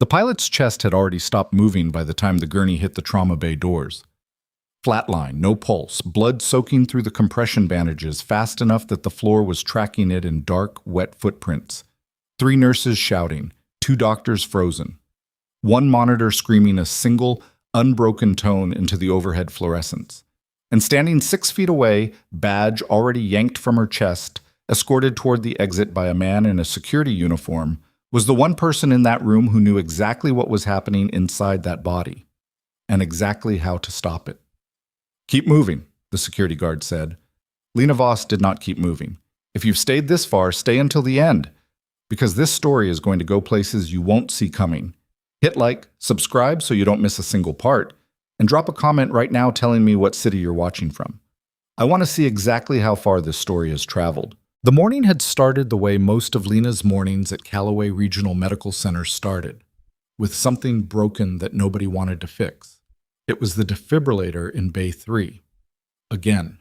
The pilot's chest had already stopped moving by the time the gurney hit the trauma bay doors. Flatline, no pulse, blood soaking through the compression bandages fast enough that the floor was tracking it in dark, wet footprints. 3 nurses shouting, 2 doctors frozen. One monitor screaming a single, unbroken tone into the overhead fluorescence. And standing 6 feet away, badge already yanked from her chest, escorted toward the exit by a man in a security uniform, was the one person in that room who knew exactly what was happening inside that body, and exactly how to stop it. "Keep moving," the security guard said. Lena Voss did not keep moving. "If you've stayed this far, stay until the end, because this story is going to go places you won't see coming. Hit like, subscribe so you don't miss a single part, and drop a comment right now telling me what city you're watching from. I want to see exactly how far this story has traveled." The morning had started the way most of Lena's mornings at Callaway Regional Medical Center started, with something broken that nobody wanted to fix. It was the defibrillator in Bay 3. Again.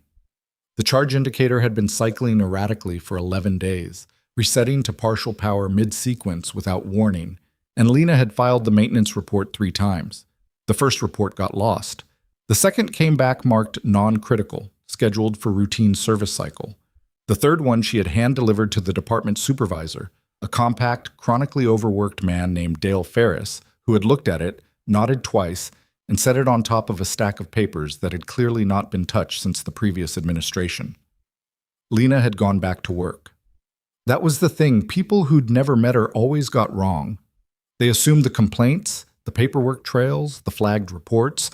The charge indicator had been cycling erratically for 11 days, resetting to partial power mid-sequence without warning, and Lena had filed the maintenance report 3 times. The first report got lost. The second came back marked non-critical, scheduled for routine service cycle. The third one she had hand-delivered to the department supervisor, a compact, chronically overworked man named Dale Ferris, who had looked at it, nodded twice, and set it on top of a stack of papers that had clearly not been touched since the previous administration. Lena had gone back to work. That was the thing people who'd never met her always got wrong. They assumed the complaints, the paperwork trails, the flagged reports.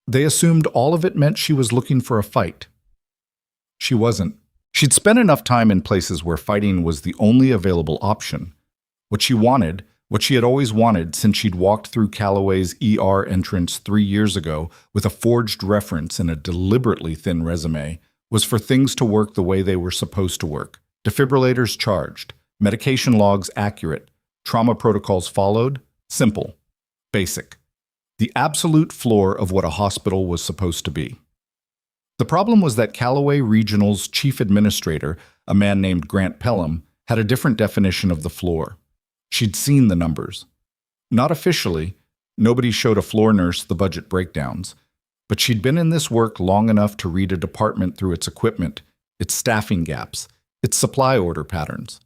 They assumed all of it meant she was looking for a fight. She wasn't. She'd spent enough time in places where fighting was the only available option. What she wanted, what she had always wanted since she'd walked through Callaway's ER entrance 3 years ago with a forged reference and a deliberately thin resume, was for things to work the way they were supposed to work. Defibrillators charged, medication logs accurate, trauma protocols followed, simple, basic. The absolute floor of what a hospital was supposed to be. The problem was that Callaway Regional's chief administrator, a man named Grant Pelham, had a different definition of the floor. She'd seen the numbers. Not officially, nobody showed a floor nurse the budget breakdowns, but she'd been in this work long enough to read a department through its equipment, its staffing gaps, its supply order patterns.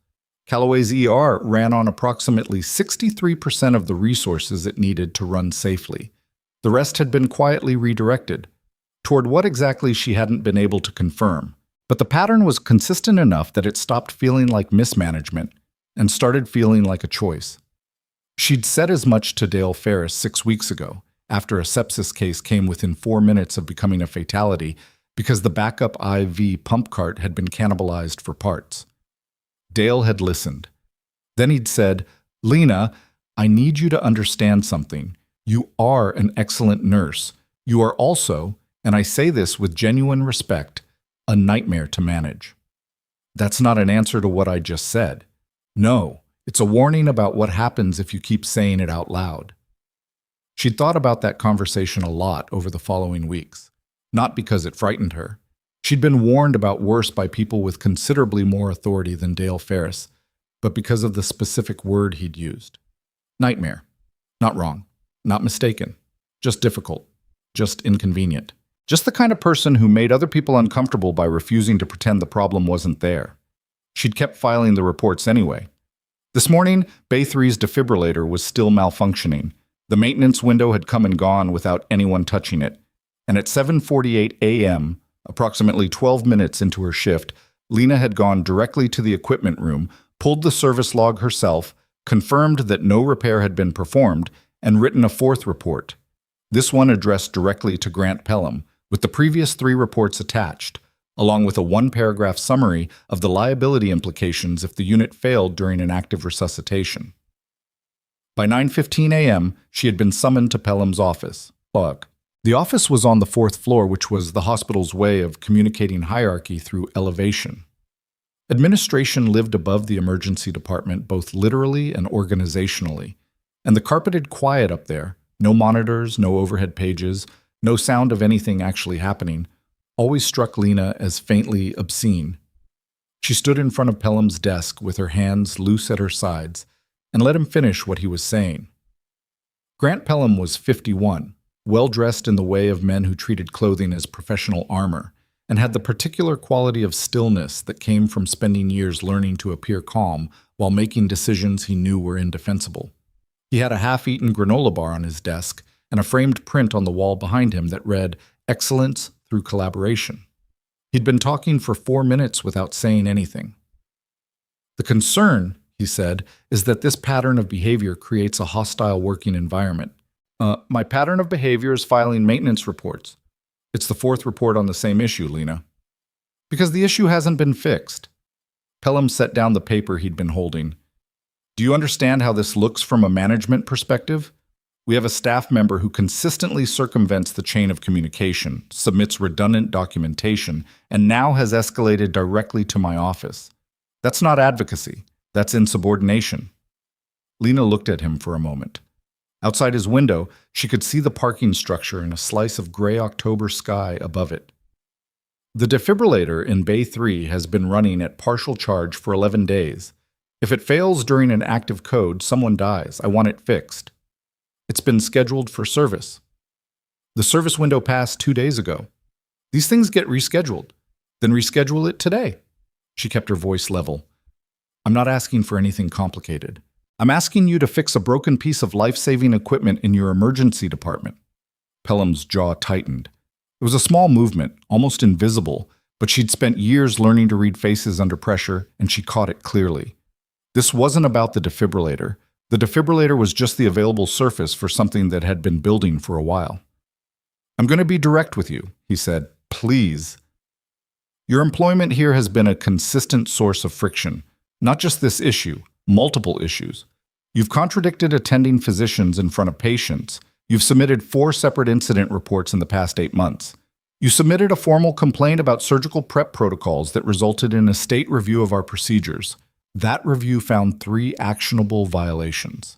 Callaway's ER ran on approximately 63% of the resources it needed to run safely. The rest had been quietly redirected, toward what exactly she hadn't been able to confirm, but the pattern was consistent enough that it stopped feeling like mismanagement and started feeling like a choice. She'd said as much to Dale Ferris 6 weeks ago, after a sepsis case came within 4 minutes of becoming a fatality because the backup IV pump cart had been cannibalized for parts. Dale had listened. Then he'd said, "Lena, I need you to understand something. You are an excellent nurse. You are also, and I say this with genuine respect, a nightmare to manage." That's not an answer to what I just said. No, it's a warning about what happens if you keep saying it out loud. She'd thought about that conversation a lot over the following weeks, not because it frightened her. She'd been warned about worse by people with considerably more authority than Dale Ferris, but because of the specific word he'd used. Nightmare. Not wrong. Not mistaken. Just difficult. Just inconvenient. Just the kind of person who made other people uncomfortable by refusing to pretend the problem wasn't there. She'd kept filing the reports anyway. This morning, Bay 3's defibrillator was still malfunctioning. The maintenance window had come and gone without anyone touching it. And at 7:48 a.m., approximately 12 minutes into her shift, Lena had gone directly to the equipment room, pulled the service log herself, confirmed that no repair had been performed, and written a 4th report. This one addressed directly to Grant Pelham, with the previous 3 reports attached, along with a 1-paragraph summary of the liability implications if the unit failed during an active resuscitation. By 9:15 a.m., she had been summoned to Pelham's office. The office was on the 4th floor, which was the hospital's way of communicating hierarchy through elevation. Administration lived above the emergency department both literally and organizationally, and the carpeted quiet up there, no monitors, no overhead pages, no sound of anything actually happening, always struck Lena as faintly obscene. She stood in front of Pelham's desk with her hands loose at her sides and let him finish what he was saying. Grant Pelham was 51, well-dressed in the way of men who treated clothing as professional armor, and had the particular quality of stillness that came from spending years learning to appear calm while making decisions he knew were indefensible. He had a half-eaten granola bar on his desk and a framed print on the wall behind him that read, "Excellence through collaboration." He'd been talking for 4 minutes without saying anything. "The concern," he said, "is that this pattern of behavior creates a hostile working environment." My pattern of behavior is filing maintenance reports. It's the 4th report on the same issue, Lena. Because the issue hasn't been fixed. Pelham set down the paper he'd been holding. "Do you understand how this looks from a management perspective? We have a staff member who consistently circumvents the chain of communication, submits redundant documentation, and now has escalated directly to my office. That's not advocacy. That's insubordination." Lena looked at him for a moment. Outside his window, she could see the parking structure and a slice of gray October sky above it. "The defibrillator in Bay 3 has been running at partial charge for 11 days. If it fails during an active code, someone dies. I want it fixed. It's been scheduled for service. The service window passed 2 days ago. These things get rescheduled. Then reschedule it today." She kept her voice level. "I'm not asking for anything complicated. I'm asking you to fix a broken piece of life-saving equipment in your emergency department." Pelham's jaw tightened. It was a small movement, almost invisible, but she'd spent years learning to read faces under pressure, and she caught it clearly. This wasn't about the defibrillator. The defibrillator was just the available surface for something that had been building for a while. "I'm going to be direct with you," he said. "Please. Your employment here has been a consistent source of friction. Not just this issue, multiple issues. You've contradicted attending physicians in front of patients. You've submitted 4 separate incident reports in the past 8 months. You submitted a formal complaint about surgical prep protocols that resulted in a state review of our procedures. That review found 3 actionable violations.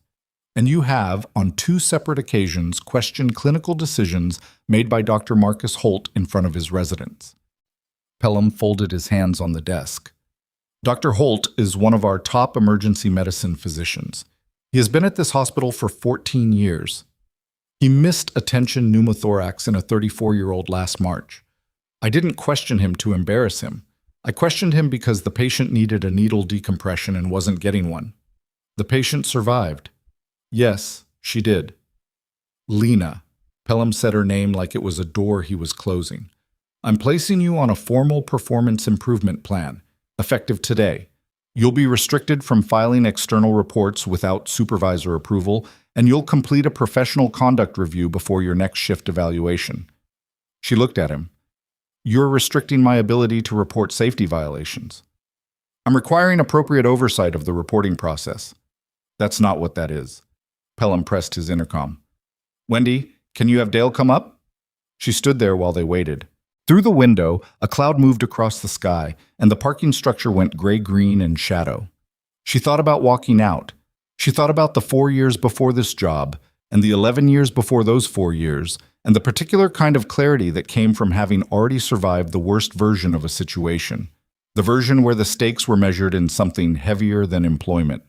And you have, on 2 separate occasions, questioned clinical decisions made by Dr. Marcus Holt in front of his residents." Pelham folded his hands on the desk. "Dr. Holt is one of our top emergency medicine physicians. He has been at this hospital for 14 years. He missed a tension pneumothorax in a 34-year-old last March. I didn't question him to embarrass him. I questioned him because the patient needed a needle decompression and wasn't getting one. The patient survived. Yes, she did." "Lena," Pelham said her name like it was a door he was closing. "I'm placing you on a formal performance improvement plan, effective today. You'll be restricted from filing external reports without supervisor approval, and you'll complete a professional conduct review before your next shift evaluation." She looked at him. "You're restricting my ability to report safety violations." "I'm requiring appropriate oversight of the reporting process." "That's not what that is." Pelham pressed his intercom. "Wendy, can you have Dale come up?" She stood there while they waited. Through the window, a cloud moved across the sky, and the parking structure went gray-green in shadow. She thought about walking out. She thought about the 4 years before this job, and the 11 years before those 4 years, and the particular kind of clarity that came from having already survived the worst version of a situation, the version where the stakes were measured in something heavier than employment.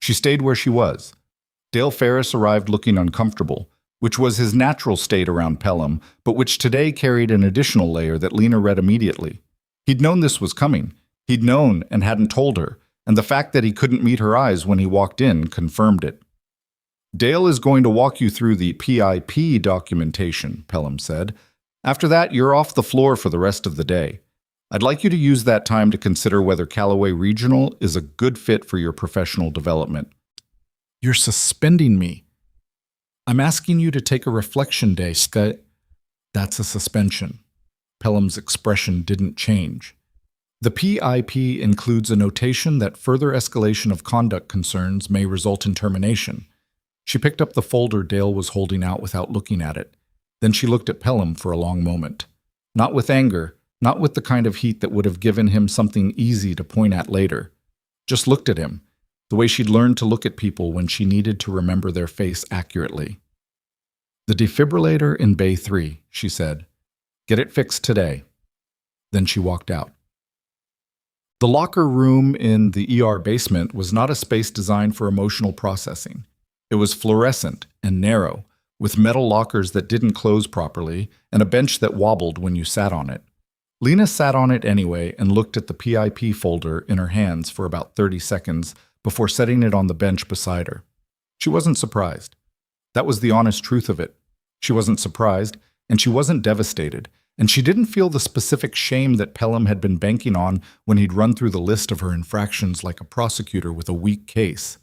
She stayed where she was. Dale Ferris arrived looking uncomfortable, which was his natural state around Pelham, but which today carried an additional layer that Lena read immediately. He'd known this was coming. He'd known and hadn't told her, and the fact that he couldn't meet her eyes when he walked in confirmed it. "Dale is going to walk you through the PIP documentation," Pelham said. "After that, you're off the floor for the rest of the day. I'd like you to use that time to consider whether Callaway Regional is a good fit for your professional development." "You're suspending me." "I'm asking you to take a reflection day, Scott." "That's a suspension." Pelham's expression didn't change. "The PIP includes a notation that further escalation of conduct concerns may result in termination." She picked up the folder Dale was holding out without looking at it. Then she looked at Pelham for a long moment. Not with anger, not with the kind of heat that would have given him something easy to point at later. Just looked at him, the way she'd learned to look at people when she needed to remember their face accurately. "The defibrillator in Bay 3, she said. "Get it fixed today." Then she walked out. The locker room in the ER basement was not a space designed for emotional processing. It was fluorescent and narrow, with metal lockers that didn't close properly and a bench that wobbled when you sat on it. Lena sat on it anyway and looked at the PIP folder in her hands for about 30 seconds before setting it on the bench beside her. She wasn't surprised. That was the honest truth of it. She wasn't surprised, and she wasn't devastated, and she didn't feel the specific shame that Pelham had been banking on when he'd run through the list of her infractions like a prosecutor with a weak case.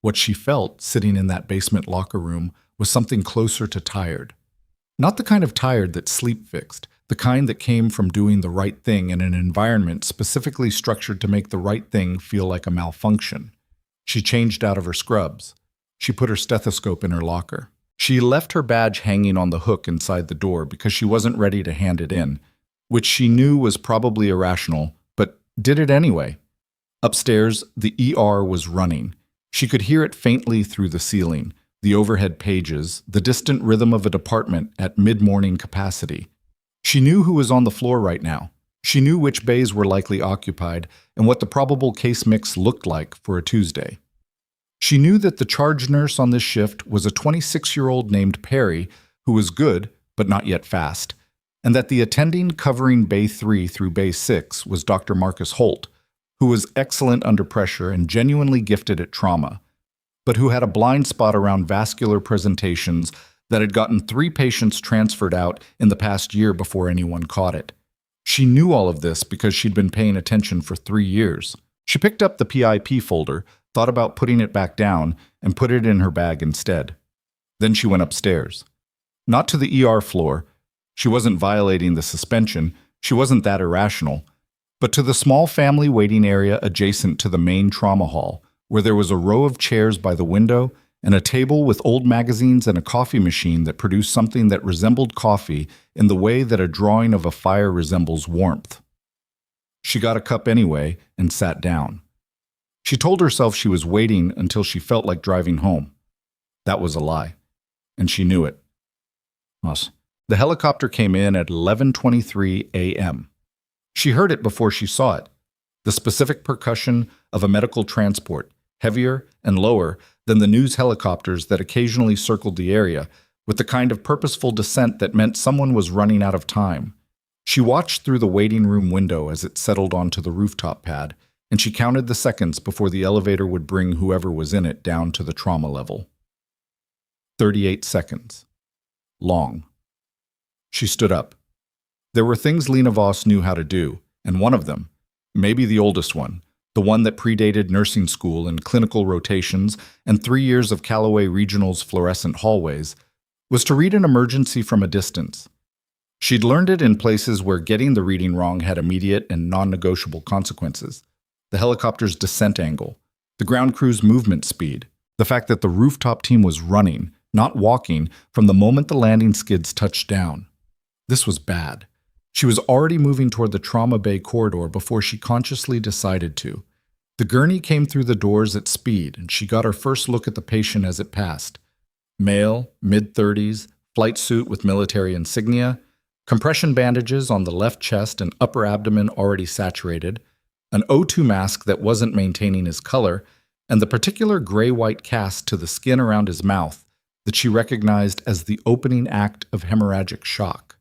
What she felt, sitting in that basement locker room, was something closer to tired. Not the kind of tired that sleep fixed, the kind that came from doing the right thing in an environment specifically structured to make the right thing feel like a malfunction. She changed out of her scrubs. She put her stethoscope in her locker. She left her badge hanging on the hook inside the door because she wasn't ready to hand it in, which she knew was probably irrational, but did it anyway. Upstairs, the ER was running. She could hear it faintly through the ceiling, the overhead pages, the distant rhythm of a department at mid-morning capacity. She knew who was on the floor right now. She knew which bays were likely occupied and what the probable case mix looked like for a Tuesday. She knew that the charge nurse on this shift was a 26-year-old named Perry who was good, but not yet fast, and that the attending covering Bay 3 through Bay 6 was Dr. Marcus Holt, who was excellent under pressure and genuinely gifted at trauma, but who had a blind spot around vascular presentations that had gotten 3 patients transferred out in the past year before anyone caught it. She knew all of this because she'd been paying attention for 3 years. She picked up the PIP folder, thought about putting it back down, and put it in her bag instead. Then she went upstairs. Not to the ER floor. She wasn't violating the suspension. She wasn't that irrational. But to the small family waiting area adjacent to the main trauma hall, where there was a row of chairs by the window and a table with old magazines and a coffee machine that produced something that resembled coffee in the way that a drawing of a fire resembles warmth. She got a cup anyway and sat down. She told herself she was waiting until she felt like driving home. That was a lie, and she knew it. The helicopter came in at 11:23 a.m. She heard it before she saw it, the specific percussion of a medical transport, heavier and lower than the news helicopters that occasionally circled the area, with the kind of purposeful descent that meant someone was running out of time. She watched through the waiting room window as it settled onto the rooftop pad, and she counted the seconds before the elevator would bring whoever was in it down to the trauma level. 38 seconds. Long. She stood up. There were things Lena Voss knew how to do, and one of them, maybe the oldest one, the one that predated nursing school and clinical rotations and 3 years of Callaway Regional's fluorescent hallways, was to read an emergency from a distance. She'd learned it in places where getting the reading wrong had immediate and non-negotiable consequences. The helicopter's descent angle, the ground crew's movement speed, the fact that the rooftop team was running, not walking, from the moment the landing skids touched down. This was bad. She was already moving toward the trauma bay corridor before she consciously decided to. The gurney came through the doors at speed, and she got her first look at the patient as it passed. Male, mid-30s, flight suit with military insignia, compression bandages on the left chest and upper abdomen already saturated, an O2 mask that wasn't maintaining his color, and the particular gray-white cast to the skin around his mouth that she recognized as the opening act of hemorrhagic shock.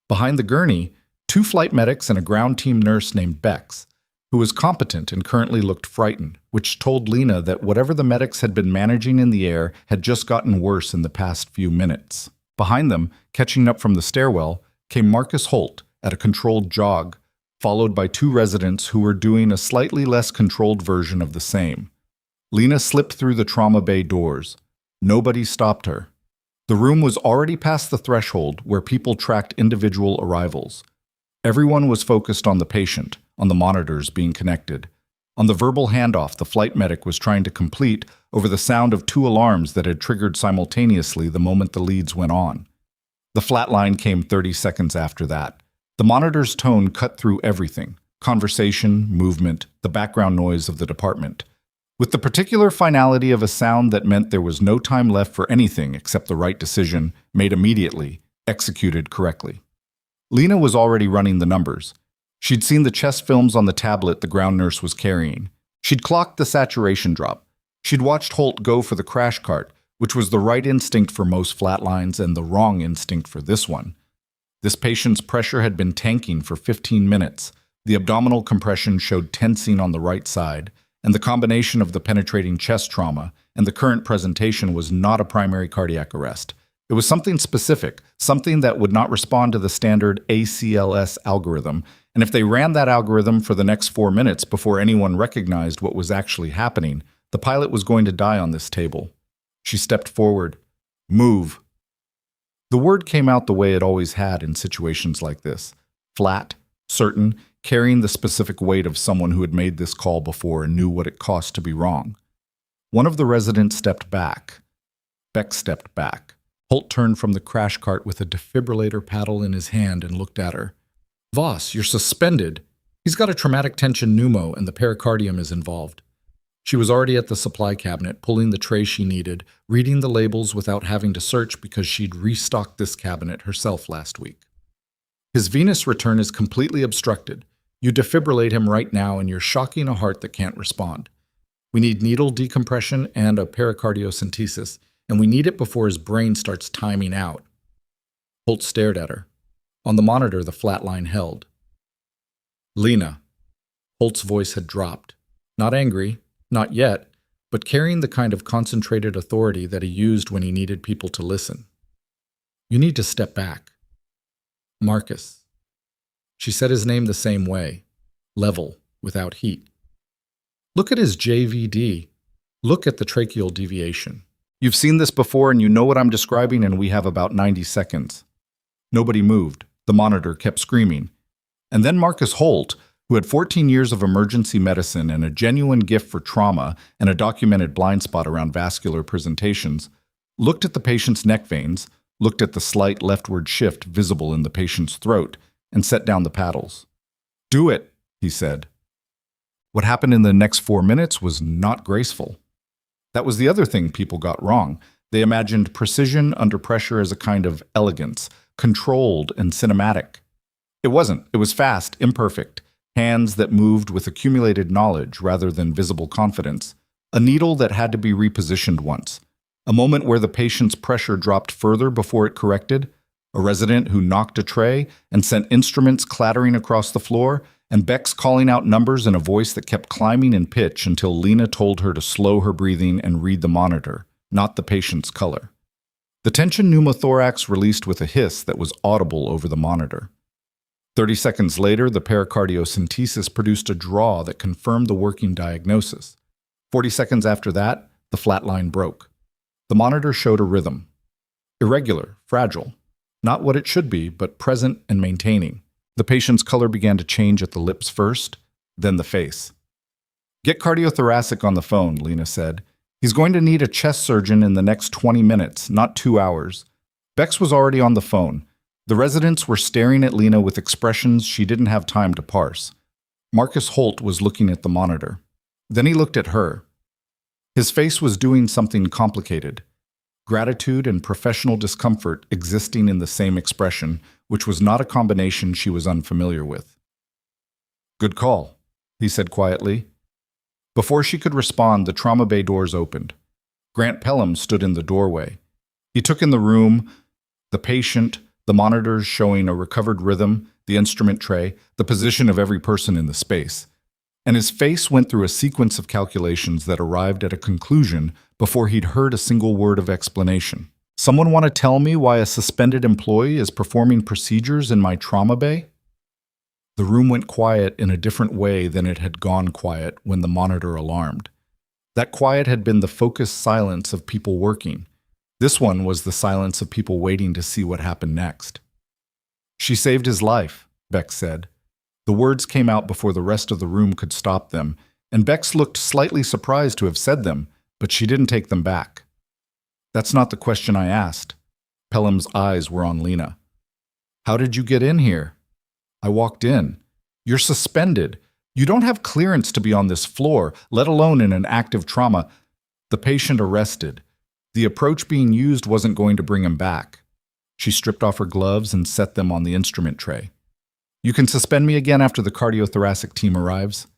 Behind the gurney, 2 flight medics and a ground team nurse named Bex, who was competent and currently looked frightened, which told Lena that whatever the medics had been managing in the air had just gotten worse in the past few minutes. Behind them, catching up from the stairwell, came Marcus Holt at a controlled jog, followed by 2 residents who were doing a slightly less controlled version of the same. Lena slipped through the trauma bay doors. Nobody stopped her. The room was already past the threshold where people tracked individual arrivals. Everyone was focused on the patient, on the monitors being connected, on the verbal handoff the flight medic was trying to complete over the sound of 2 alarms that had triggered simultaneously the moment the leads went on. The flatline came 30 seconds after that. The monitor's tone cut through everything: conversation, movement, the background noise of the department, with the particular finality of a sound that meant there was no time left for anything except the right decision, made immediately, executed correctly. Lena was already running the numbers. She'd seen the chest films on the tablet the ground nurse was carrying. She'd clocked the saturation drop. She'd watched Holt go for the crash cart, which was the right instinct for most flatlines and the wrong instinct for this one. This patient's pressure had been tanking for 15 minutes. The abdominal compression showed tensing on the right side, and the combination of the penetrating chest trauma and the current presentation was not a primary cardiac arrest. It was something specific, something that would not respond to the standard ACLS algorithm, and if they ran that algorithm for the next 4 minutes before anyone recognized what was actually happening, the pilot was going to die on this table. She stepped forward. "Move." The word came out the way it always had in situations like this. Flat, certain, carrying the specific weight of someone who had made this call before and knew what it cost to be wrong. One of the residents stepped back. Beck stepped back. Holt turned from the crash cart with a defibrillator paddle in his hand and looked at her. "Voss, you're suspended. He's got a traumatic tension pneumo and the pericardium is involved." She was already at the supply cabinet, pulling the tray she needed, reading the labels without having to search because she'd restocked this cabinet herself last week. "His venous return is completely obstructed. You defibrillate him right now and you're shocking a heart that can't respond. We need needle decompression and a pericardiocentesis, and we need it before his brain starts timing out." Holt stared at her. On the monitor, the flat line held. "Lena." Holt's voice had dropped. Not angry, not yet, but carrying the kind of concentrated authority that he used when he needed people to listen. "You need to step back." "Marcus." She said his name the same way, level, without heat. "Look at his JVD. Look at the tracheal deviation. You've seen this before and you know what I'm describing, and we have about 90 seconds. Nobody moved. The monitor kept screaming. And then Marcus Holt, who had 14 years of emergency medicine and a genuine gift for trauma and a documented blind spot around vascular presentations, looked at the patient's neck veins, looked at the slight leftward shift visible in the patient's throat, and set down the paddles. "Do it," he said. What happened in the next 4 minutes was not graceful. That was the other thing people got wrong. They imagined precision under pressure as a kind of elegance, controlled and cinematic. It wasn't. It was fast, imperfect, hands that moved with accumulated knowledge rather than visible confidence, a needle that had to be repositioned once, a moment where the patient's pressure dropped further before it corrected, a resident who knocked a tray and sent instruments clattering across the floor, and Beck's calling out numbers in a voice that kept climbing in pitch until Lena told her to slow her breathing and read the monitor, not the patient's color. The tension pneumothorax released with a hiss that was audible over the monitor. 30 seconds later, the pericardiocentesis produced a draw that confirmed the working diagnosis. 40 seconds after that, the flat line broke. The monitor showed a rhythm. Irregular, fragile. Not what it should be, but present and maintaining. The patient's color began to change at the lips first, then the face. "Get cardiothoracic on the phone," Lena said. "He's going to need a chest surgeon in the next 20 minutes, not 2 hours. Bex was already on the phone. The residents were staring at Lena with expressions she didn't have time to parse. Marcus Holt was looking at the monitor. Then he looked at her. His face was doing something complicated. Gratitude and professional discomfort existing in the same expression, which was not a combination she was unfamiliar with. "Good call," he said quietly. Before she could respond, the trauma bay doors opened. Grant Pelham stood in the doorway. He took in the room, the patient, the monitors showing a recovered rhythm, the instrument tray, the position of every person in the space. And his face went through a sequence of calculations that arrived at a conclusion before he'd heard a single word of explanation. "Someone want to tell me why a suspended employee is performing procedures in my trauma bay?" The room went quiet in a different way than it had gone quiet when the monitor alarmed. That quiet had been the focused silence of people working. This one was the silence of people waiting to see what happened next. "She saved his life," Bex said. The words came out before the rest of the room could stop them, and Bex looked slightly surprised to have said them, but she didn't take them back. "That's not the question I asked." Pelham's eyes were on Lena. "How did you get in here?" "I walked in." "You're suspended. You don't have clearance to be on this floor, let alone in an active trauma." The patient arrested. The approach being used wasn't going to bring him back. She stripped off her gloves and set them on the instrument tray. "You can suspend me again after the cardiothoracic team arrives."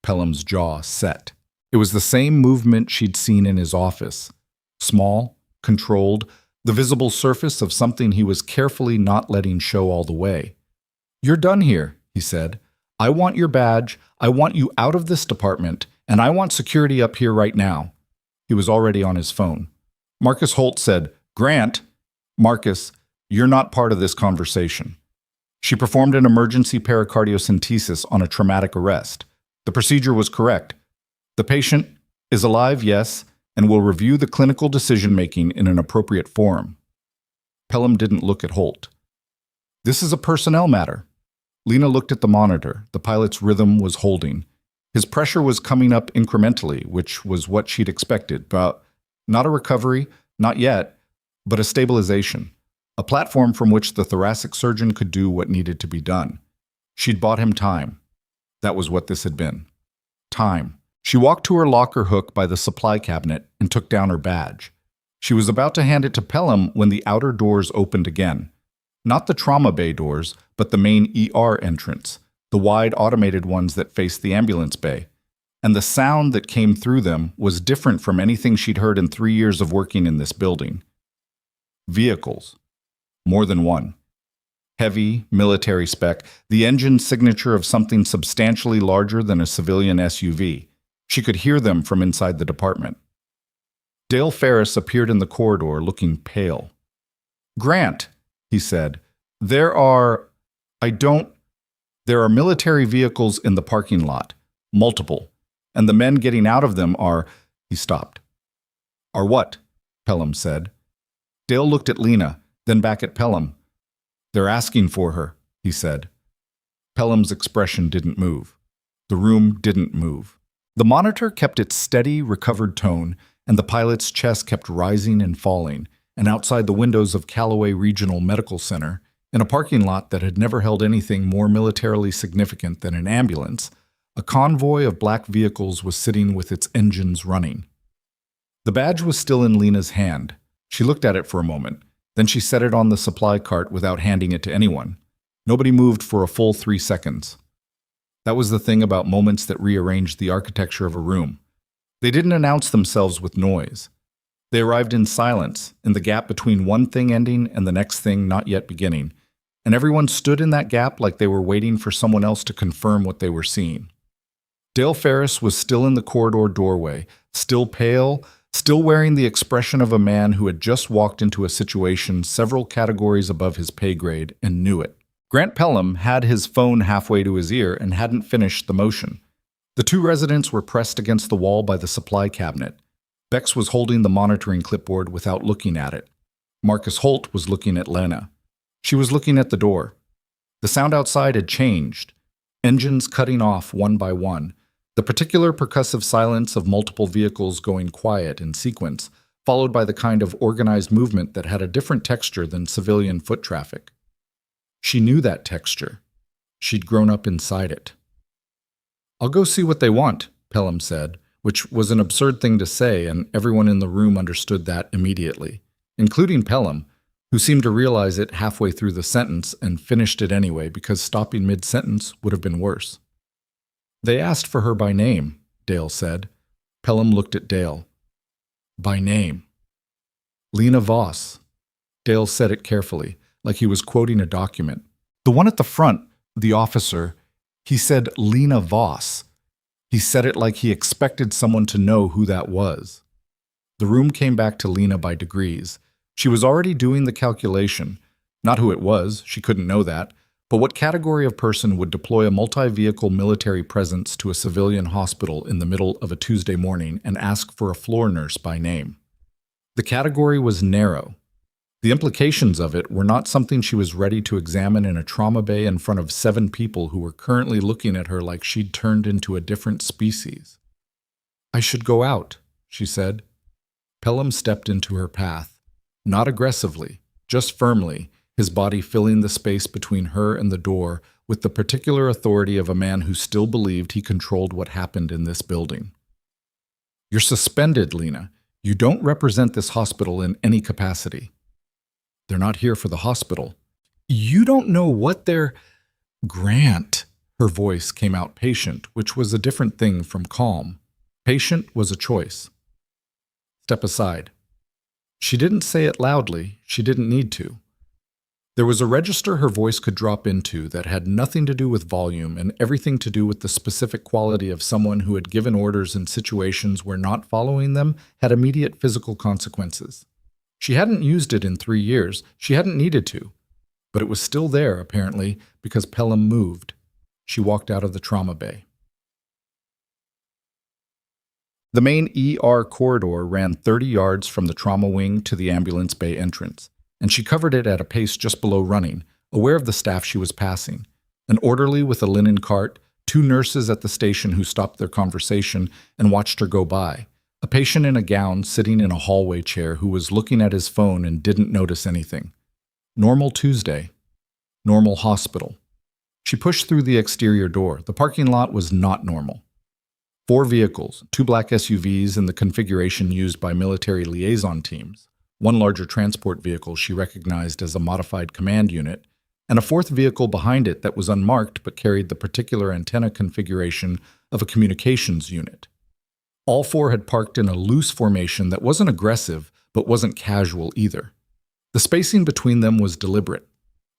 Pelham's jaw set. It was the same movement she'd seen in his office. Small, controlled, the visible surface of something he was carefully not letting show all the way. "You're done here," he said. "I want your badge, I want you out of this department, and I want security up here right now." He was already on his phone. Marcus Holt said, "Grant." "Marcus, you're not part of this conversation." She performed an emergency pericardiocentesis on a traumatic arrest. The procedure was correct. The patient is alive, yes, and will review the clinical decision-making in an appropriate forum. Pelham didn't look at Holt. "This is a personnel matter." Lena looked at the monitor. The pilot's rhythm was holding. His pressure was coming up incrementally, which was what she'd expected, but not a recovery, not yet, but a stabilization. A platform from which the thoracic surgeon could do what needed to be done. She'd bought him time. That was what this had been. Time. She walked to her locker hook by the supply cabinet and took down her badge. She was about to hand it to Pelham when the outer doors opened again. Not the trauma bay doors, but the main ER entrance, the wide automated ones that faced the ambulance bay. And the sound that came through them was different from anything she'd heard in 3 years of working in this building. Vehicles. More than one. Heavy, military spec, the engine signature of something substantially larger than a civilian SUV. She could hear them from inside the department. Dale Ferris appeared in the corridor looking pale. "Grant," he said, There are military vehicles in the parking lot, multiple, and the men getting out of them are," he stopped. "Are what?" Pelham said. Dale looked at Lena, then back at Pelham. "They're asking for her," he said. Pelham's expression didn't move. The room didn't move. The monitor kept its steady, recovered tone, and the pilot's chest kept rising and falling, and outside the windows of Callaway Regional Medical Center, in a parking lot that had never held anything more militarily significant than an ambulance, a convoy of black vehicles was sitting with its engines running. The badge was still in Lena's hand. She looked at it for a moment. Then she set it on the supply cart without handing it to anyone. Nobody moved for a full 3 seconds. That was the thing about moments that rearranged the architecture of a room. They didn't announce themselves with noise. They arrived in silence, in the gap between one thing ending and the next thing not yet beginning, and everyone stood in that gap like they were waiting for someone else to confirm what they were seeing. Dale Ferris was still in the corridor doorway, still pale, still wearing the expression of a man who had just walked into a situation several categories above his pay grade and knew it. Grant Pelham had his phone halfway to his ear and hadn't finished the motion. The 2 residents were pressed against the wall by the supply cabinet. Bex was holding the monitoring clipboard without looking at it. Marcus Holt was looking at Lena. She was looking at the door. The sound outside had changed. Engines cutting off one by one. The particular percussive silence of multiple vehicles going quiet in sequence, followed by the kind of organized movement that had a different texture than civilian foot traffic. She knew that texture. She'd grown up inside it. "I'll go see what they want," Pelham said, which was an absurd thing to say, and everyone in the room understood that immediately, including Pelham, who seemed to realize it halfway through the sentence and finished it anyway because stopping mid-sentence would have been worse. "They asked for her by name," Dale said. Pelham looked at Dale. "By name." "Lena Voss." Dale said it carefully, like he was quoting a document. The one at the front, the officer, he said Lena Voss. He said it like he expected someone to know who that was. The room came back to Lena by degrees. She was already doing the calculation. Not who it was, she couldn't know that, but what category of person would deploy a multi-vehicle military presence to a civilian hospital in the middle of a Tuesday morning and ask for a floor nurse by name. The category was narrow. The implications of it were not something she was ready to examine in a trauma bay in front of 7 people who were currently looking at her like she'd turned into a different species. "I should go out," she said. Pelham stepped into her path. Not aggressively, just firmly, his body filling the space between her and the door with the particular authority of a man who still believed he controlled what happened in this building. "You're suspended, Lena. You don't represent this hospital in any capacity." "They're not here for the hospital." "You don't know what they're—" "Grant." Her voice came out patient, which was a different thing from calm. Patient was a choice. "Step aside." She didn't say it loudly. She didn't need to. There was a register her voice could drop into that had nothing to do with volume and everything to do with the specific quality of someone who had given orders in situations where not following them had immediate physical consequences. She hadn't used it in 3 years. She hadn't needed to. But it was still there, apparently, because Pelham moved. She walked out of the trauma bay. The main ER corridor ran 30 yards from the trauma wing to the ambulance bay entrance, and she covered it at a pace just below running, aware of the staff she was passing. An orderly with a linen cart, 2 nurses at the station who stopped their conversation and watched her go by, a patient in a gown sitting in a hallway chair who was looking at his phone and didn't notice anything. Normal Tuesday. Normal hospital. She pushed through the exterior door. The parking lot was not normal. 4 vehicles, 2 black SUVs in the configuration used by military liaison teams, 1 larger transport vehicle she recognized as a modified command unit, and a 4th vehicle behind it that was unmarked but carried the particular antenna configuration of a communications unit. All 4 had parked in a loose formation that wasn't aggressive but wasn't casual either. The spacing between them was deliberate,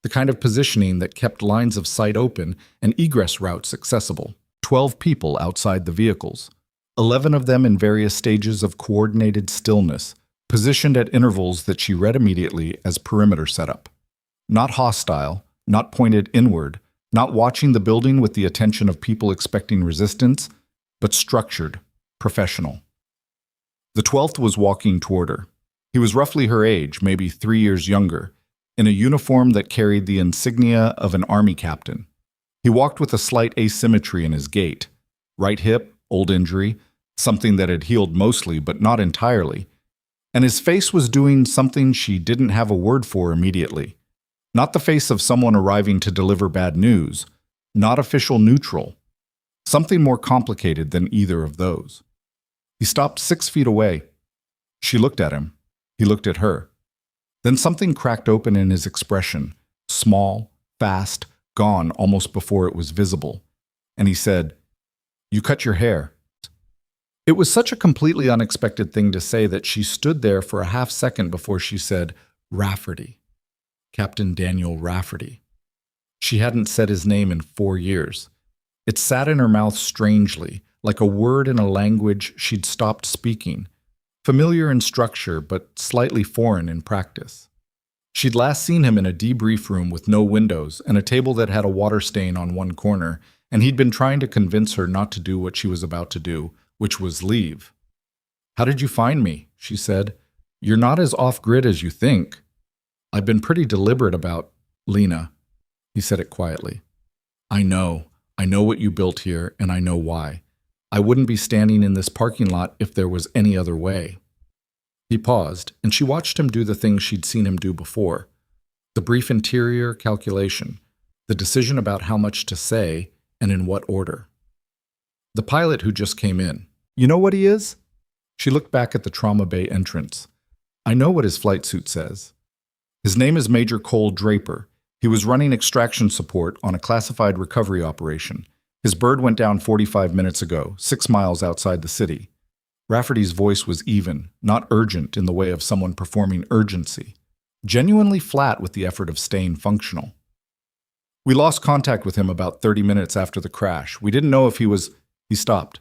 the kind of positioning that kept lines of sight open and egress routes accessible. 12 people outside the vehicles, 11 of them in various stages of coordinated stillness, positioned at intervals that she read immediately as perimeter setup. Not hostile, not pointed inward, not watching the building with the attention of people expecting resistance, but structured, professional. The 12th was walking toward her. He was roughly her age, maybe 3 years younger, in a uniform that carried the insignia of an army captain. He walked with a slight asymmetry in his gait. Right hip, old injury, something that had healed mostly but not entirely. And his face was doing something she didn't have a word for immediately. Not the face of someone arriving to deliver bad news. Not official neutral. Something more complicated than either of those. He stopped 6 feet away. She looked at him. He looked at her. Then something cracked open in his expression. Small, fast, gone almost before it was visible. And he said, "You cut your hair." It was such a completely unexpected thing to say that she stood there for a half second before she said, "Rafferty. Captain Daniel Rafferty." She hadn't said his name in 4 years. It sat in her mouth strangely, like a word in a language she'd stopped speaking, familiar in structure but slightly foreign in practice. She'd last seen him in a debrief room with no windows and a table that had a water stain on one corner, and he'd been trying to convince her not to do what she was about to do, which was leave. "How did you find me?" she said. "You're not as off-grid as you think." "I've been pretty deliberate about Lena," he said it quietly. I know what you built here, and I know why. I wouldn't be standing in this parking lot if there was any other way." He paused, and she watched him do the things she'd seen him do before. The brief interior calculation, the decision about how much to say and in what order. The pilot who just came in. "You know what he is?" She looked back at the trauma bay entrance. "I know what his flight suit says. His name is Major Cole Draper. He was running extraction support on a classified recovery operation. His bird went down 45 minutes ago, 6 miles outside the city." Rafferty's voice was even, not urgent in the way of someone performing urgency, genuinely flat with the effort of staying functional. "We lost contact with him about 30 minutes after the crash. We didn't know if he was—" He stopped.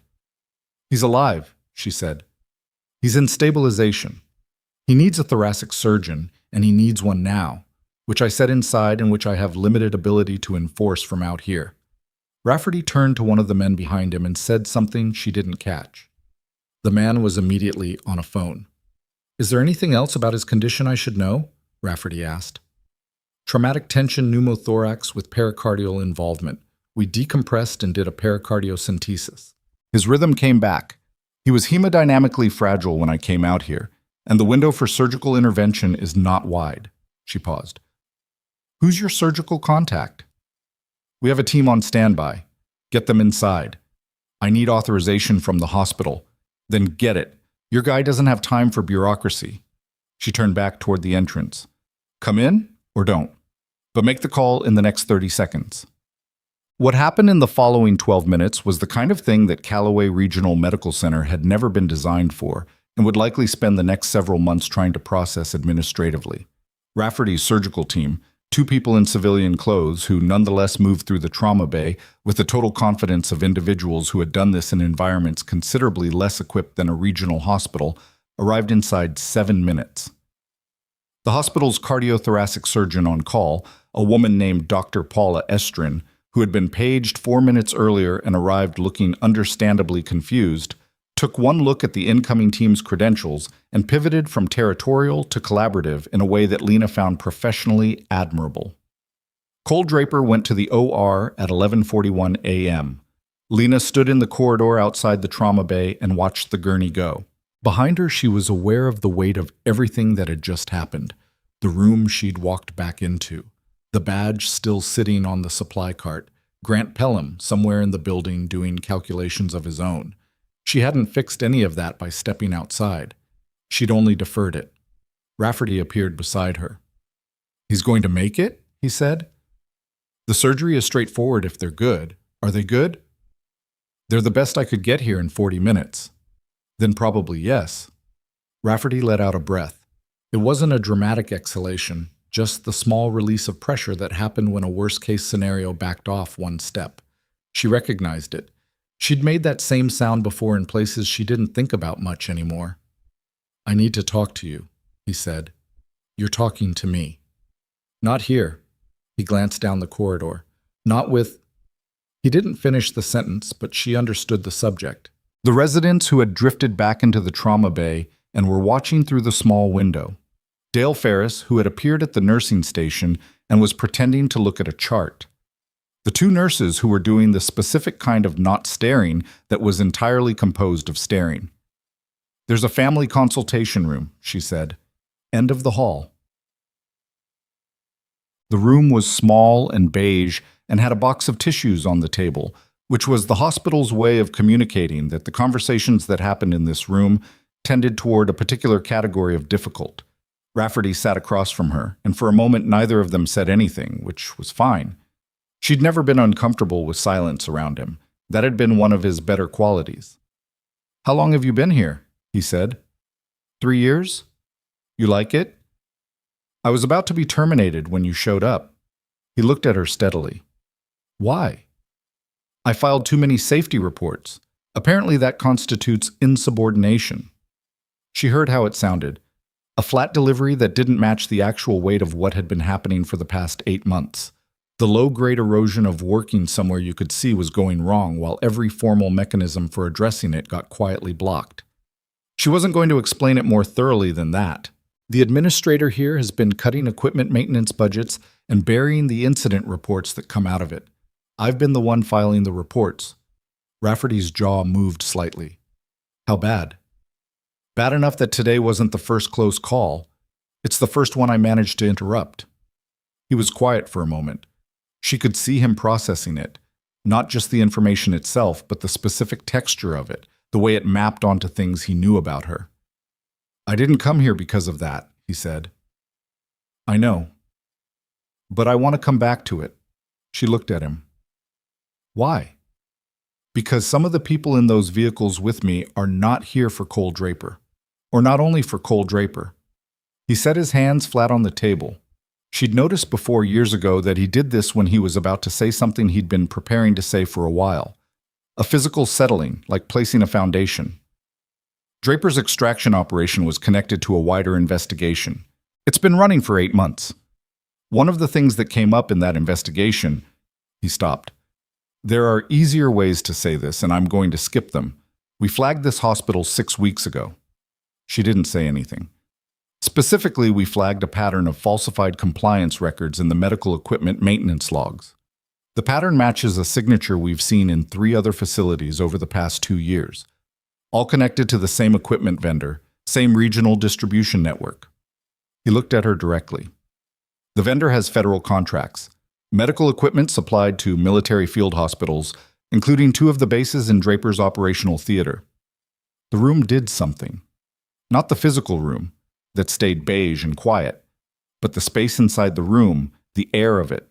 "He's alive," she said. "He's in stabilization. He needs a thoracic surgeon, and he needs one now, which I set inside and which I have limited ability to enforce from out here." Rafferty turned to one of the men behind him and said something she didn't catch. The man was immediately on a phone. "Is there anything else about his condition I should know?" Rafferty asked. "Traumatic tension pneumothorax with pericardial involvement. We decompressed and did a pericardiocentesis." His rhythm came back. "He was hemodynamically fragile when I came out here, and the window for surgical intervention is not wide." She paused. "Who's your surgical contact?" "We have a team on standby. Get them inside. I need authorization from the hospital. Then get it. Your guy doesn't have time for bureaucracy." She turned back toward the entrance. "Come in or don't. But make the call in the next 30 seconds. What happened in the following 12 minutes was the kind of thing that Callaway Regional Medical Center had never been designed for, and would likely spend the next several months trying to process administratively. Rafferty's surgical team, 2 people in civilian clothes who nonetheless moved through the trauma bay with the total confidence of individuals who had done this in environments considerably less equipped than a regional hospital, arrived inside 7 minutes. The hospital's cardiothoracic surgeon on call, a woman named Dr. Paula Estrin, who had been paged 4 minutes earlier and arrived looking understandably confused, took one look at the incoming team's credentials and pivoted from territorial to collaborative in a way that Lena found professionally admirable. Cole Draper went to the OR at 11:41 a.m. Lena stood in the corridor outside the trauma bay and watched the gurney go. Behind her, she was aware of the weight of everything that had just happened. The room she'd walked back into, the badge still sitting on the supply cart, Grant Pelham somewhere in the building doing calculations of his own. She hadn't fixed any of that by stepping outside. She'd only deferred it. Rafferty appeared beside her. "He's going to make it?" he said. "The surgery is straightforward if they're good. Are they good?" "They're the best I could get here in 40 minutes. "Then probably yes." Rafferty let out a breath. It wasn't a dramatic exhalation, just the small release of pressure that happened when a worst-case scenario backed off one step. She recognized it. She'd made that same sound before in places she didn't think about much anymore. "I need to talk to you," he said. "You're talking to me." "Not here." He glanced down the corridor. "Not with—" He didn't finish the sentence, but she understood the subject. The residents who had drifted back into the trauma bay and were watching through the small window. Dale Ferris, who had appeared at the nursing station and was pretending to look at a chart. The 2 nurses who were doing the specific kind of not staring that was entirely composed of staring. "There's a family consultation room," she said. "End of the hall." The room was small and beige and had a box of tissues on the table, which was the hospital's way of communicating that the conversations that happened in this room tended toward a particular category of difficult. Rafferty sat across from her, and for a moment neither of them said anything, which was fine. She'd never been uncomfortable with silence around him. That had been one of his better qualities. "How long have you been here?" he said. 3 years? You like it?" "I was about to be terminated when you showed up." He looked at her steadily. "Why?" "I filed too many safety reports. Apparently that constitutes insubordination." She heard how it sounded. A flat delivery that didn't match the actual weight of what had been happening for the past 8 months. The low-grade erosion of working somewhere you could see was going wrong, while every formal mechanism for addressing it got quietly blocked. She wasn't going to explain it more thoroughly than that. "The administrator here has been cutting equipment maintenance budgets and burying the incident reports that come out of it. I've been the one filing the reports." Rafferty's jaw moved slightly. "How bad?" "Bad enough that today wasn't the first close call. It's the first one I managed to interrupt." He was quiet for a moment. She could see him processing it, not just the information itself, but the specific texture of it, the way it mapped onto things he knew about her. "I didn't come here because of that," he said. "I know. But I want to come back to it." She looked at him. "Why?" "Because some of the people in those vehicles with me are not here for Cole Draper. Or not only for Cole Draper." He set his hands flat on the table. She'd noticed before years ago that he did this when he was about to say something he'd been preparing to say for a while. A physical settling, like placing a foundation. Draper's extraction operation was connected to a wider investigation. It's been running for 8 months. One of the things that came up in that investigation— He stopped. "There are easier ways to say this, and I'm going to skip them. We flagged this hospital 6 weeks ago." She didn't say anything. "Specifically, we flagged a pattern of falsified compliance records in the medical equipment maintenance logs. The pattern matches a signature we've seen in 3 other facilities over the past 2 years, all connected to the same equipment vendor, same regional distribution network." He looked at her directly. "The vendor has federal contracts. Medical equipment supplied to military field hospitals, including 2 of the bases in Draper's operational theater. The room did something. Not the physical room, that stayed beige and quiet, but the space inside the room, the air of it.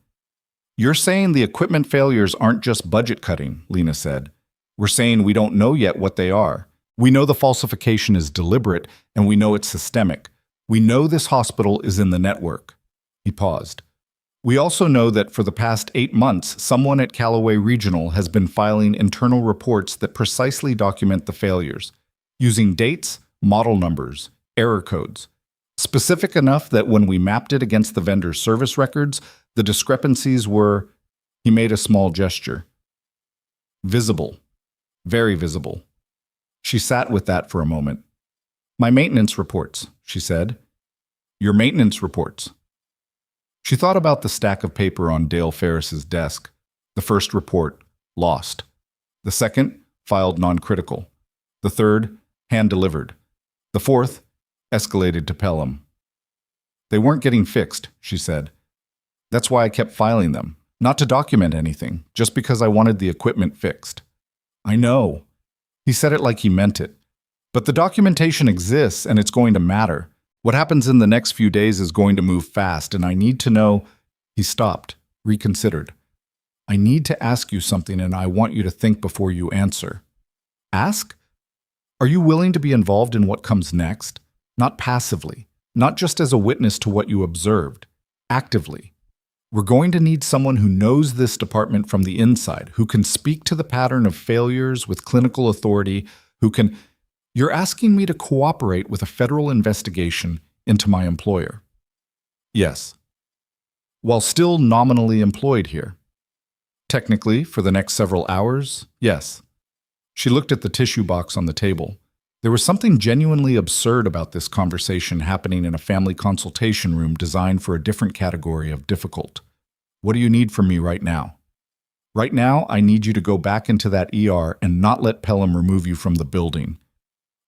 You're saying the equipment failures aren't just budget cutting," Lena said. "We're saying we don't know yet what they are. We know the falsification is deliberate, and we know it's systemic. We know this hospital is in the network. He paused. We also know that for the past 8 months, someone at Callaway Regional has been filing internal reports that precisely document the failures, using dates, model numbers, error codes, specific enough that when we mapped it against the vendor's service records, the discrepancies were, he made a small gesture, visible, very visible. She sat with that for a moment. My maintenance reports, she said. Your maintenance reports. She thought about the stack of paper on Dale Ferris's desk. The first report, lost. The second, filed non-critical. The third, hand-delivered. The fourth, escalated to Pelham. They weren't getting fixed, she said. That's why I kept filing them, not to document anything, just because I wanted the equipment fixed. I know. He said it like he meant it. But the documentation exists, and it's going to matter. What happens in the next few days is going to move fast, and I need to know. He stopped, reconsidered. I need to ask you something, and I want you to think before you answer. Ask? Are you willing to be involved in what comes next? Not passively, not just as a witness to what you observed, actively. We're going to need someone who knows this department from the inside, who can speak to the pattern of failures with clinical authority, who can... You're asking me to cooperate with a federal investigation into my employer. Yes. While still nominally employed here. Technically, for the next several hours, yes. She looked at the tissue box on the table. There was something genuinely absurd about this conversation happening in a family consultation room designed for a different category of difficult. What do you need from me right now? Right now, I need you to go back into that ER and not let Pelham remove you from the building.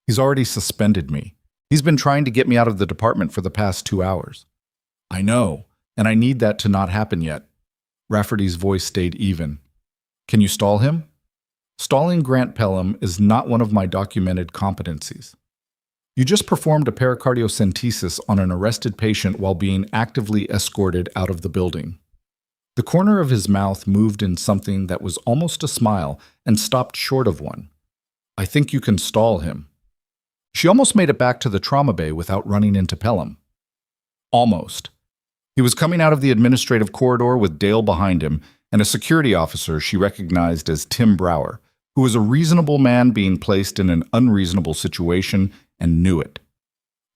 He's already suspended me. He's been trying to get me out of the department for the past 2 hours. I know, and I need that to not happen yet. Rafferty's voice stayed even. Can you stall him? Stalling Grant Pelham is not one of my documented competencies. You just performed a pericardiocentesis on an arrested patient while being actively escorted out of the building. The corner of his mouth moved in something that was almost a smile and stopped short of one. I think you can stall him. She almost made it back to the trauma bay without running into Pelham. Almost. He was coming out of the administrative corridor with Dale behind him and a security officer she recognized as Tim Brower, who was a reasonable man being placed in an unreasonable situation and knew it.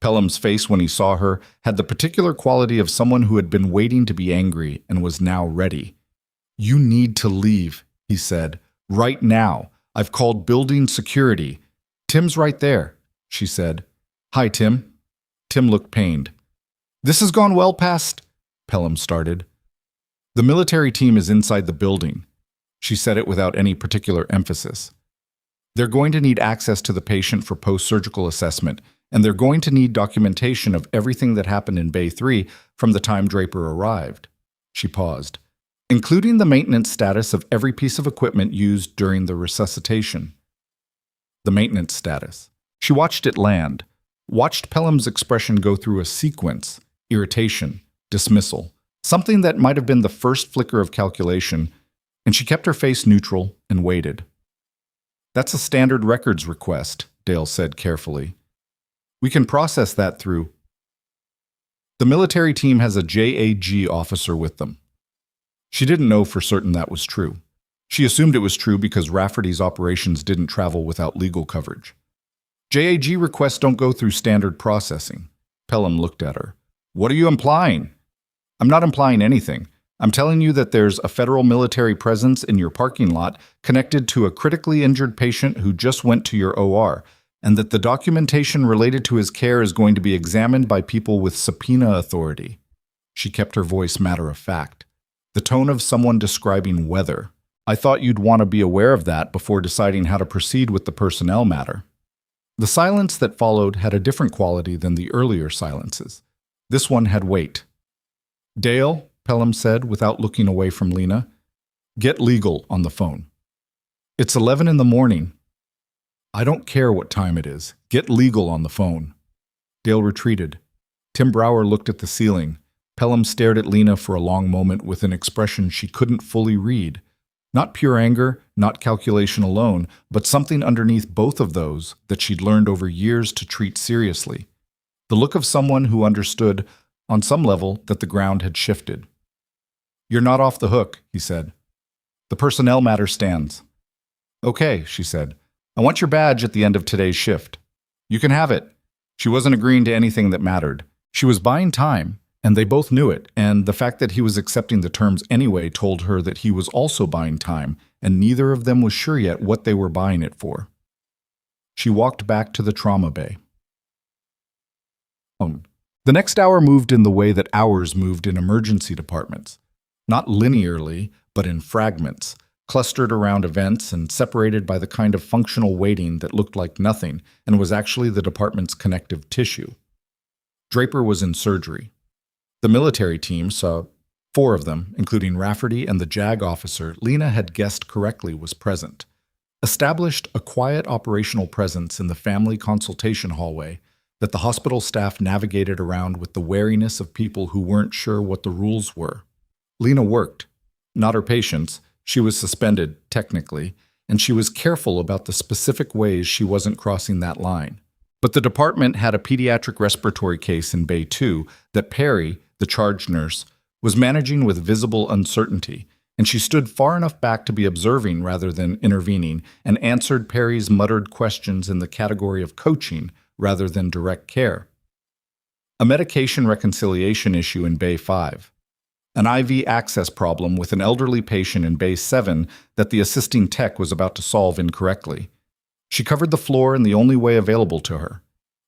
Pelham's face when he saw her had the particular quality of someone who had been waiting to be angry and was now ready. You need to leave, he said. Right now. I've called building security. Tim's right there, she said. Hi, Tim. Tim looked pained. This has gone well past, Pelham started. The military team is inside the building. She said it without any particular emphasis. They're going to need access to the patient for post-surgical assessment, and they're going to need documentation of everything that happened in Bay 3 from the time Draper arrived. She paused. Including the maintenance status of every piece of equipment used during the resuscitation. The maintenance status. She watched it land, watched Pelham's expression go through a sequence, irritation, dismissal, something that might have been the first flicker of calculation, and she kept her face neutral and waited. That's a standard records request, Dale said carefully. We can process that through. The military team has a JAG officer with them. She didn't know for certain that was true. She assumed it was true because Rafferty's operations didn't travel without legal coverage. JAG requests don't go through standard processing. Pelham looked at her. What are you implying? I'm not implying anything. I'm telling you that there's a federal military presence in your parking lot connected to a critically injured patient who just went to your OR, and that the documentation related to his care is going to be examined by people with subpoena authority. She kept her voice matter-of-fact, the tone of someone describing weather. I thought you'd want to be aware of that before deciding how to proceed with the personnel matter. The silence that followed had a different quality than the earlier silences. This one had weight. Dale, Pelham said without looking away from Lena, get legal on the phone. It's 11 in the morning. I don't care what time it is. Get legal on the phone. Dale retreated. Tim Brower looked at the ceiling. Pelham stared at Lena for a long moment with an expression she couldn't fully read. Not pure anger, not calculation alone, but something underneath both of those that she'd learned over years to treat seriously. The look of someone who understood, on some level, that the ground had shifted. "You're not off the hook," he said. "The personnel matter stands." "Okay," she said. "I want your badge at the end of today's shift." "You can have it." She wasn't agreeing to anything that mattered. She was buying time, and they both knew it, and the fact that he was accepting the terms anyway told her that he was also buying time, and neither of them was sure yet what they were buying it for. She walked back to the trauma bay. The next hour moved in the way that hours moved in emergency departments. Not linearly, but in fragments, clustered around events and separated by the kind of functional waiting that looked like nothing and was actually the department's connective tissue. Draper was in surgery. The military team saw 4 of them, including Rafferty and the JAG officer Lena had guessed correctly was present. Established a quiet operational presence in the family consultation hallway that the hospital staff navigated around with the wariness of people who weren't sure what the rules were. Lena worked. Not her patients. She was suspended, technically, and she was careful about the specific ways she wasn't crossing that line. But the department had a pediatric respiratory case in Bay 2 that Perry, the charge nurse, was managing with visible uncertainty, and she stood far enough back to be observing rather than intervening and answered Perry's muttered questions in the category of coaching rather than direct care. A medication reconciliation issue in Bay 5. An IV access problem with an elderly patient in Bay 7 that the assisting tech was about to solve incorrectly. She covered the floor in the only way available to her.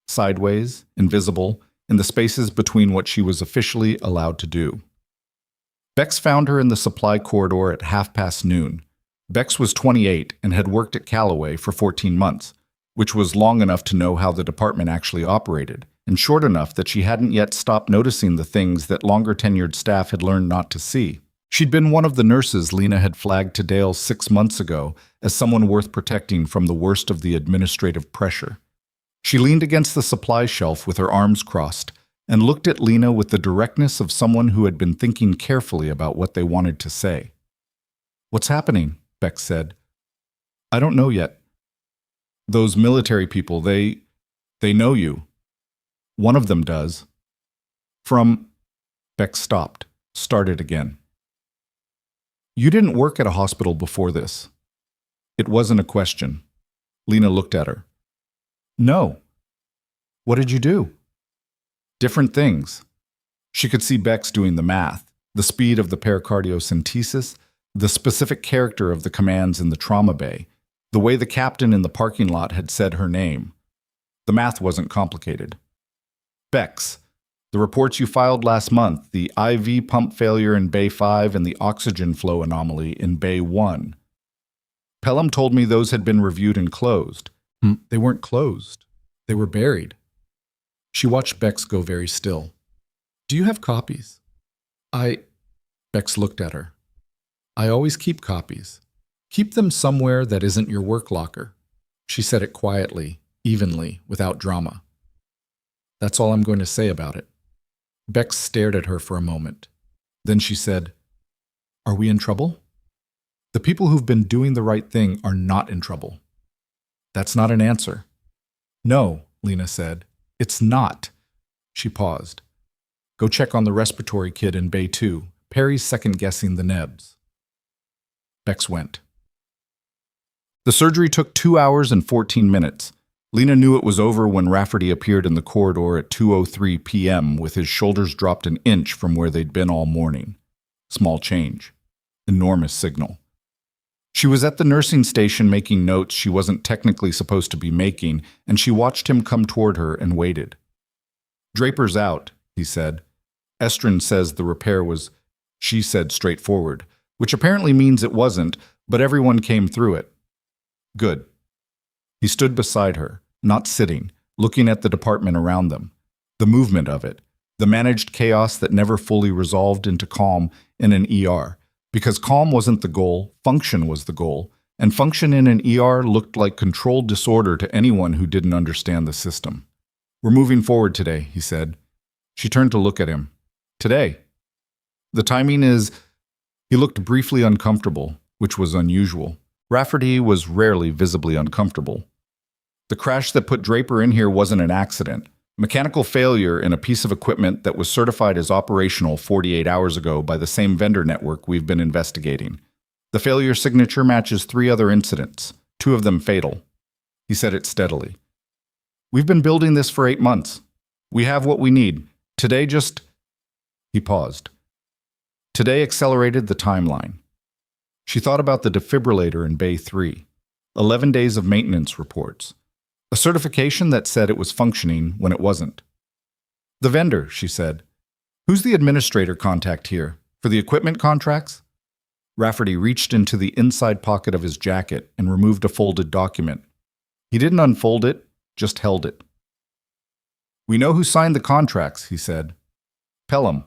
Sideways, invisible, in the spaces between what she was officially allowed to do. Bex found her in the supply corridor at noon. Bex was 28 and had worked at Callaway for 14 months, which was long enough to know how the department actually operated, and short enough that she hadn't yet stopped noticing the things that longer-tenured staff had learned not to see. She'd been one of the nurses Lena had flagged to Dale 6 months ago as someone worth protecting from the worst of the administrative pressure. She leaned against the supply shelf with her arms crossed and looked at Lena with the directness of someone who had been thinking carefully about what they wanted to say. "What's happening?" Bex said. "I don't know yet. Those military people, they know you. One of them does." Bex stopped, started again. "You didn't work at a hospital before this." It wasn't a question. Lena looked at her. "No." "What did you do?" "Different things." She could see Bex doing the math, the speed of the pericardiocentesis, the specific character of the commands in the trauma bay, the way the captain in the parking lot had said her name. The math wasn't complicated. "Bex, the reports you filed last month, the IV pump failure in Bay 5 and the oxygen flow anomaly in Bay 1. Pelham told me those had been reviewed and closed." "They weren't closed. They were buried." She watched Bex go very still. "Do you have copies?" Bex looked at her. "I always keep copies. Keep them somewhere that isn't your work locker." She said it quietly, evenly, without drama. "That's all I'm going to say about it." Bex stared at her for a moment. Then she said, "Are we in trouble?" "The people who've been doing the right thing are not in trouble." "That's not an answer." "No," Lena said. "It's not." She paused. "Go check on the respiratory kid in Bay 2. Perry's second-guessing the nebs." Bex went. The surgery took 2 hours and 14 minutes. Lena knew it was over when Rafferty appeared in the corridor at 2:03 p.m. with his shoulders dropped an inch from where they'd been all morning. Small change. Enormous signal. She was at the nursing station making notes she wasn't technically supposed to be making, and she watched him come toward her and waited. "Draper's out," he said. "Estrin says the repair was," she said straightforward, which apparently means it wasn't, but everyone came through it. "Good." He stood beside her, not sitting, looking at the department around them, the movement of it, the managed chaos that never fully resolved into calm in an ER. Because calm wasn't the goal, function was the goal, and function in an ER looked like controlled disorder to anyone who didn't understand the system. "We're moving forward today," he said. She turned to look at him. "Today? The timing is..." He looked briefly uncomfortable, which was unusual. Rafferty was rarely visibly uncomfortable. The crash that put Draper in here wasn't an accident. Mechanical failure in a piece of equipment that was certified as operational 48 hours ago by the same vendor network we've been investigating. The failure signature matches 3 other incidents, 2 of them fatal. He said it steadily. We've been building this for 8 months. We have what we need. Today just... He paused. Today accelerated the timeline. She thought about the defibrillator in Bay 3. 11 days of maintenance reports. A certification that said it was functioning when it wasn't. The vendor, she said. Who's the administrator contact here? For the equipment contracts? Rafferty reached into the inside pocket of his jacket and removed a folded document. He didn't unfold it, just held it. We know who signed the contracts, he said. Pelham.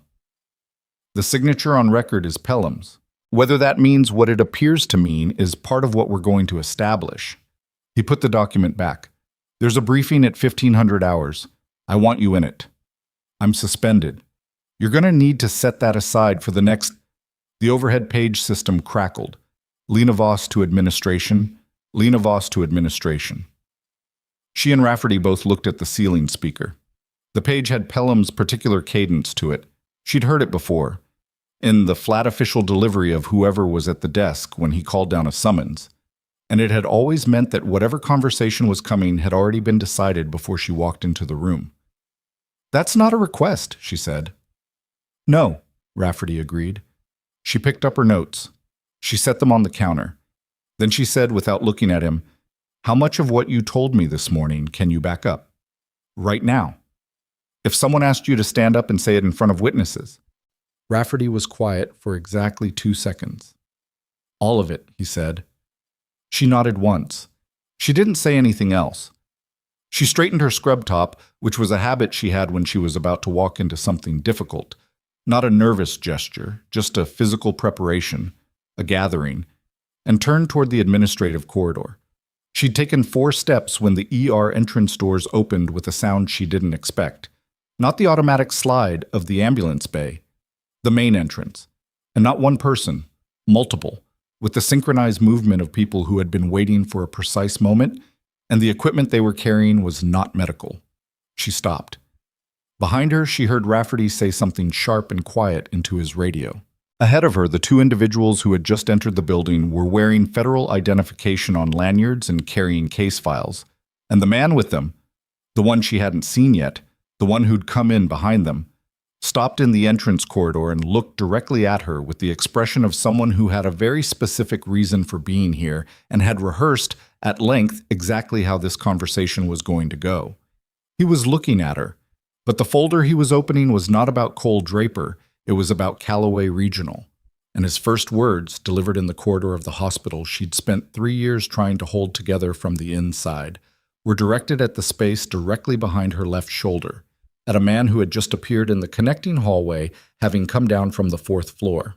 The signature on record is Pelham's. Whether that means what it appears to mean is part of what we're going to establish. He put the document back. There's a briefing at 1500 hours. I want you in it. I'm suspended. You're going to need to set that aside for the next... The overhead page system crackled. Lena Voss to administration. Lena Voss to administration. She and Rafferty both looked at the ceiling speaker. The page had Pelham's particular cadence to it. She'd heard it before, in the flat official delivery of whoever was at the desk when he called down a summons. And it had always meant that whatever conversation was coming had already been decided before she walked into the room. That's not a request, she said. No, Rafferty agreed. She picked up her notes. She set them on the counter. Then she said, without looking at him, how much of what you told me this morning can you back up? Right now. If someone asked you to stand up and say it in front of witnesses. Rafferty was quiet for exactly 2 seconds. All of it, he said. She nodded once. She didn't say anything else. She straightened her scrub top, which was a habit she had when she was about to walk into something difficult. Not a nervous gesture, just a physical preparation, a gathering, and turned toward the administrative corridor. She'd taken 4 steps when the ER entrance doors opened with a sound she didn't expect. Not the automatic slide of the ambulance bay, the main entrance. And not one person, multiple, with the synchronized movement of people who had been waiting for a precise moment, and the equipment they were carrying was not medical. She stopped. Behind her, she heard Rafferty say something sharp and quiet into his radio. Ahead of her, the 2 individuals who had just entered the building were wearing federal identification on lanyards and carrying case files, and the man with them, the one she hadn't seen yet, the one who'd come in behind them, stopped in the entrance corridor and looked directly at her with the expression of someone who had a very specific reason for being here and had rehearsed at length exactly how this conversation was going to go. He was looking at her, but the folder he was opening was not about Cole Draper, it was about Callaway Regional. And his first words, delivered in the corridor of the hospital she'd spent 3 years trying to hold together from the inside, were directed at the space directly behind her left shoulder, at a man who had just appeared in the connecting hallway, having come down from the 4th floor.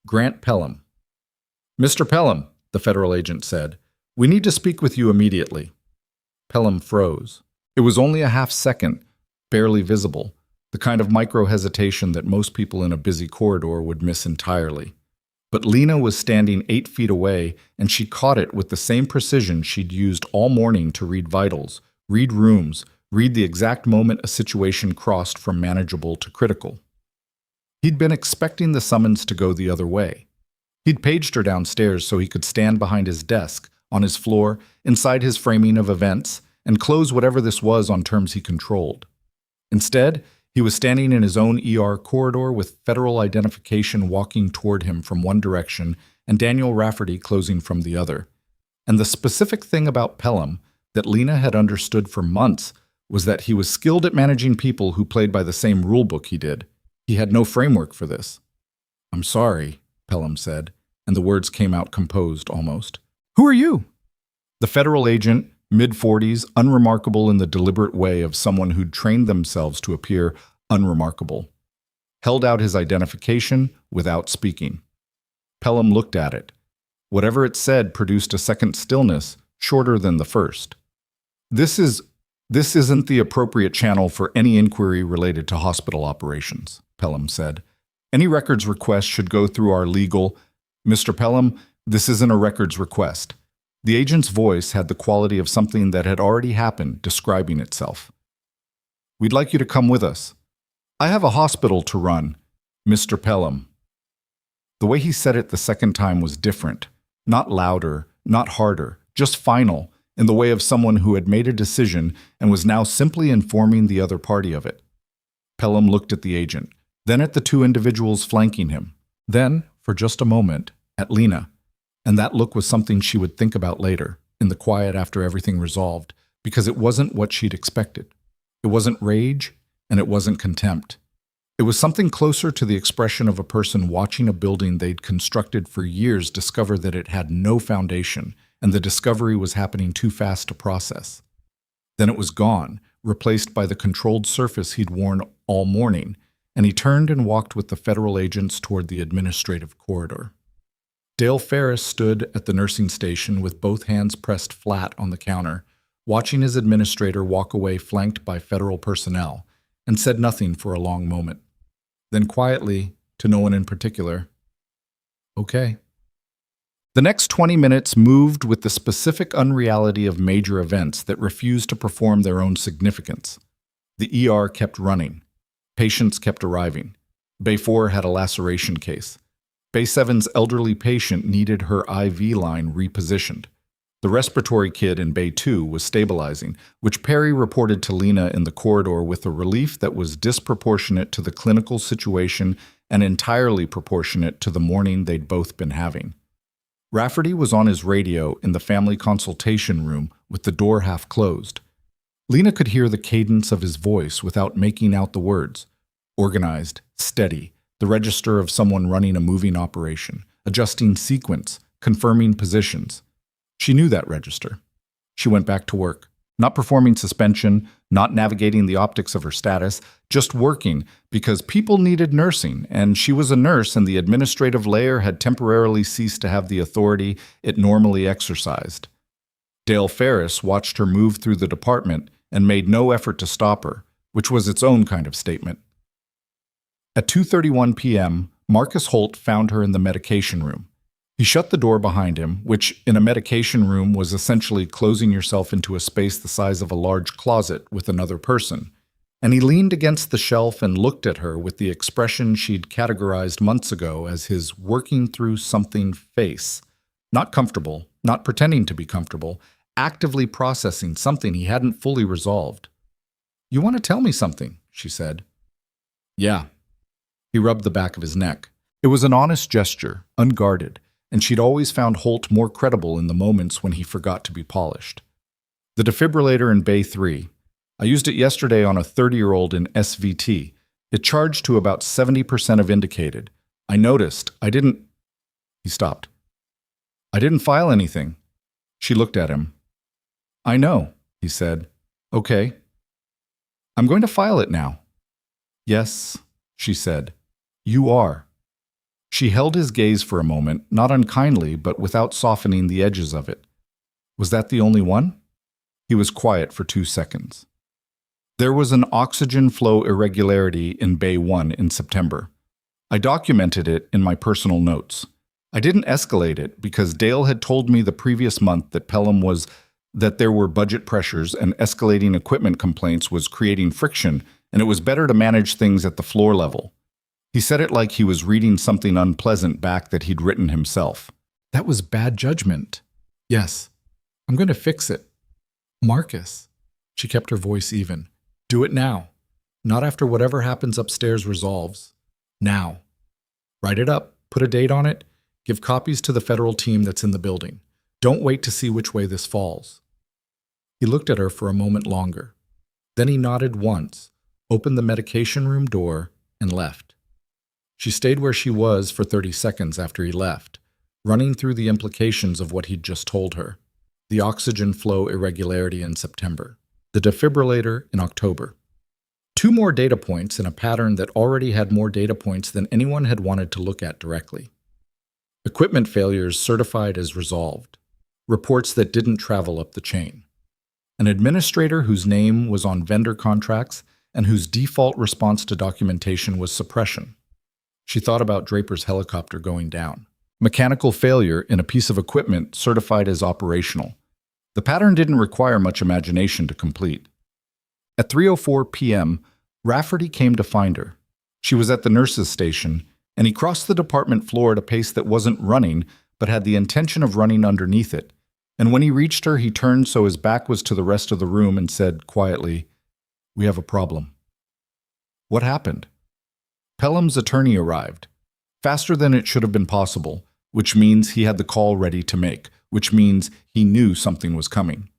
Grant Pelham. Mr. Pelham, the federal agent said, we need to speak with you immediately. Pelham froze. It was only a half second, barely visible, the kind of micro-hesitation that most people in a busy corridor would miss entirely. But Lena was standing 8 feet away, and she caught it with the same precision she'd used all morning to read vitals, read rooms, read the exact moment a situation crossed from manageable to critical. He'd been expecting the summons to go the other way. He'd paged her downstairs so he could stand behind his desk, on his floor, inside his framing of events, and close whatever this was on terms he controlled. Instead, he was standing in his own ER corridor with federal identification walking toward him from one direction and Daniel Rafferty closing from the other. And the specific thing about Pelham that Lena had understood for months was that he was skilled at managing people who played by the same rulebook he did. He had no framework for this. I'm sorry, Pelham said, and the words came out composed almost. Who are you? The federal agent, mid-40s, unremarkable in the deliberate way of someone who'd trained themselves to appear unremarkable, held out his identification without speaking. Pelham looked at it. Whatever it said produced a second stillness, shorter than the first. This isn't the appropriate channel for any inquiry related to hospital operations, Pelham said. Any records request should go through our legal... Mr. Pelham, This isn't a records request. The agent's voice had the quality of something that had already happened, describing itself. We'd like you to come with us. I have a hospital to run, Mr. Pelham. The way he said it the second time was different. Not louder, not harder, just final, in the way of someone who had made a decision and was now simply informing the other party of it. Pelham looked at the agent, then at the two individuals flanking him, then, for just a moment, at Lena. And that look was something she would think about later, in the quiet after everything resolved, because it wasn't what she'd expected. It wasn't rage, and it wasn't contempt. It was something closer to the expression of a person watching a building they'd constructed for years discover that it had no foundation, and the discovery was happening too fast to process. Then it was gone, replaced by the controlled surface he'd worn all morning, and he turned and walked with the federal agents toward the administrative corridor. Dale Ferris stood at the nursing station with both hands pressed flat on the counter, watching his administrator walk away flanked by federal personnel, and said nothing for a long moment. Then quietly, to no one in particular, "Okay." The next 20 minutes moved with the specific unreality of major events that refused to perform their own significance. The ER kept running. Patients kept arriving. Bay 4 had a laceration case. Bay 7's elderly patient needed her IV line repositioned. The respiratory kit in Bay 2 was stabilizing, which Perry reported to Lena in the corridor with a relief that was disproportionate to the clinical situation and entirely proportionate to the morning they'd both been having. Rafferty was on his radio in the family consultation room with the door half closed. Lena could hear the cadence of his voice without making out the words. Organized, steady, the register of someone running a moving operation, adjusting sequence, confirming positions. She knew that register. She went back to work, not performing suspension, not navigating the optics of her status, just working because people needed nursing, and she was a nurse and the administrative layer had temporarily ceased to have the authority it normally exercised. Dale Ferris watched her move through the department and made no effort to stop her, which was its own kind of statement. At 2:31 p.m., Marcus Holt found her in the medication room. He shut the door behind him, which in a medication room was essentially closing yourself into a space the size of a large closet with another person, and he leaned against the shelf and looked at her with the expression she'd categorized months ago as his working through something face. Not comfortable, not pretending to be comfortable, actively processing something he hadn't fully resolved. "You want to tell me something?" she said. "Yeah." He rubbed the back of his neck. It was an honest gesture, unguarded, and she'd always found Holt more credible in the moments when he forgot to be polished. "The defibrillator in Bay 3. I used it yesterday on a 30-year-old in SVT. It charged to about 70% of indicated. I noticed. He stopped. "I didn't file anything." She looked at him. "I know," he said. "Okay. I'm going to file it now." "Yes," she said. "You are." She held his gaze for a moment, not unkindly, but without softening the edges of it. "Was that the only one?" He was quiet for 2 seconds. "There was an oxygen flow irregularity in Bay 1 in September. I documented it in my personal notes. I didn't escalate it because Dale had told me the previous month that there were budget pressures and escalating equipment complaints was creating friction, and it was better to manage things at the floor level." He said it like he was reading something unpleasant back that he'd written himself. "That was bad judgment." "Yes. I'm going to fix it." "Marcus." She kept her voice even. "Do it now. Not after whatever happens upstairs resolves. Now. Write it up. Put a date on it. Give copies to the federal team that's in the building. Don't wait to see which way this falls." He looked at her for a moment longer. Then he nodded once, opened the medication room door, and left. She stayed where she was for 30 seconds after he left, running through the implications of what he'd just told her. The oxygen flow irregularity in September. The defibrillator in October. 2 more data points in a pattern that already had more data points than anyone had wanted to look at directly. Equipment failures certified as resolved. Reports that didn't travel up the chain. An administrator whose name was on vendor contracts and whose default response to documentation was suppression. She thought about Draper's helicopter going down. Mechanical failure in a piece of equipment certified as operational. The pattern didn't require much imagination to complete. At 3:04 p.m., Rafferty came to find her. She was at the nurse's station, and he crossed the department floor at a pace that wasn't running, but had the intention of running underneath it. And when he reached her, he turned so his back was to the rest of the room and said quietly, "We have a problem." What happened? Pelham's attorney arrived, faster than it should have been possible, which means he had the call ready to make, which means he knew something was coming.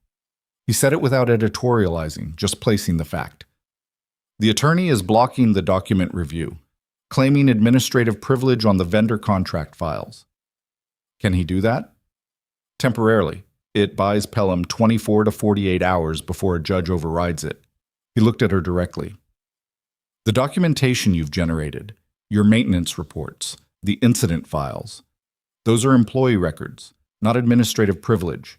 He said it without editorializing, just placing the fact. The attorney is blocking the document review, claiming administrative privilege on the vendor contract files. Can he do that? Temporarily. It buys Pelham 24 to 48 hours before a judge overrides it. He looked at her directly. The documentation you've generated, your maintenance reports, the incident files, those are employee records, not administrative privilege.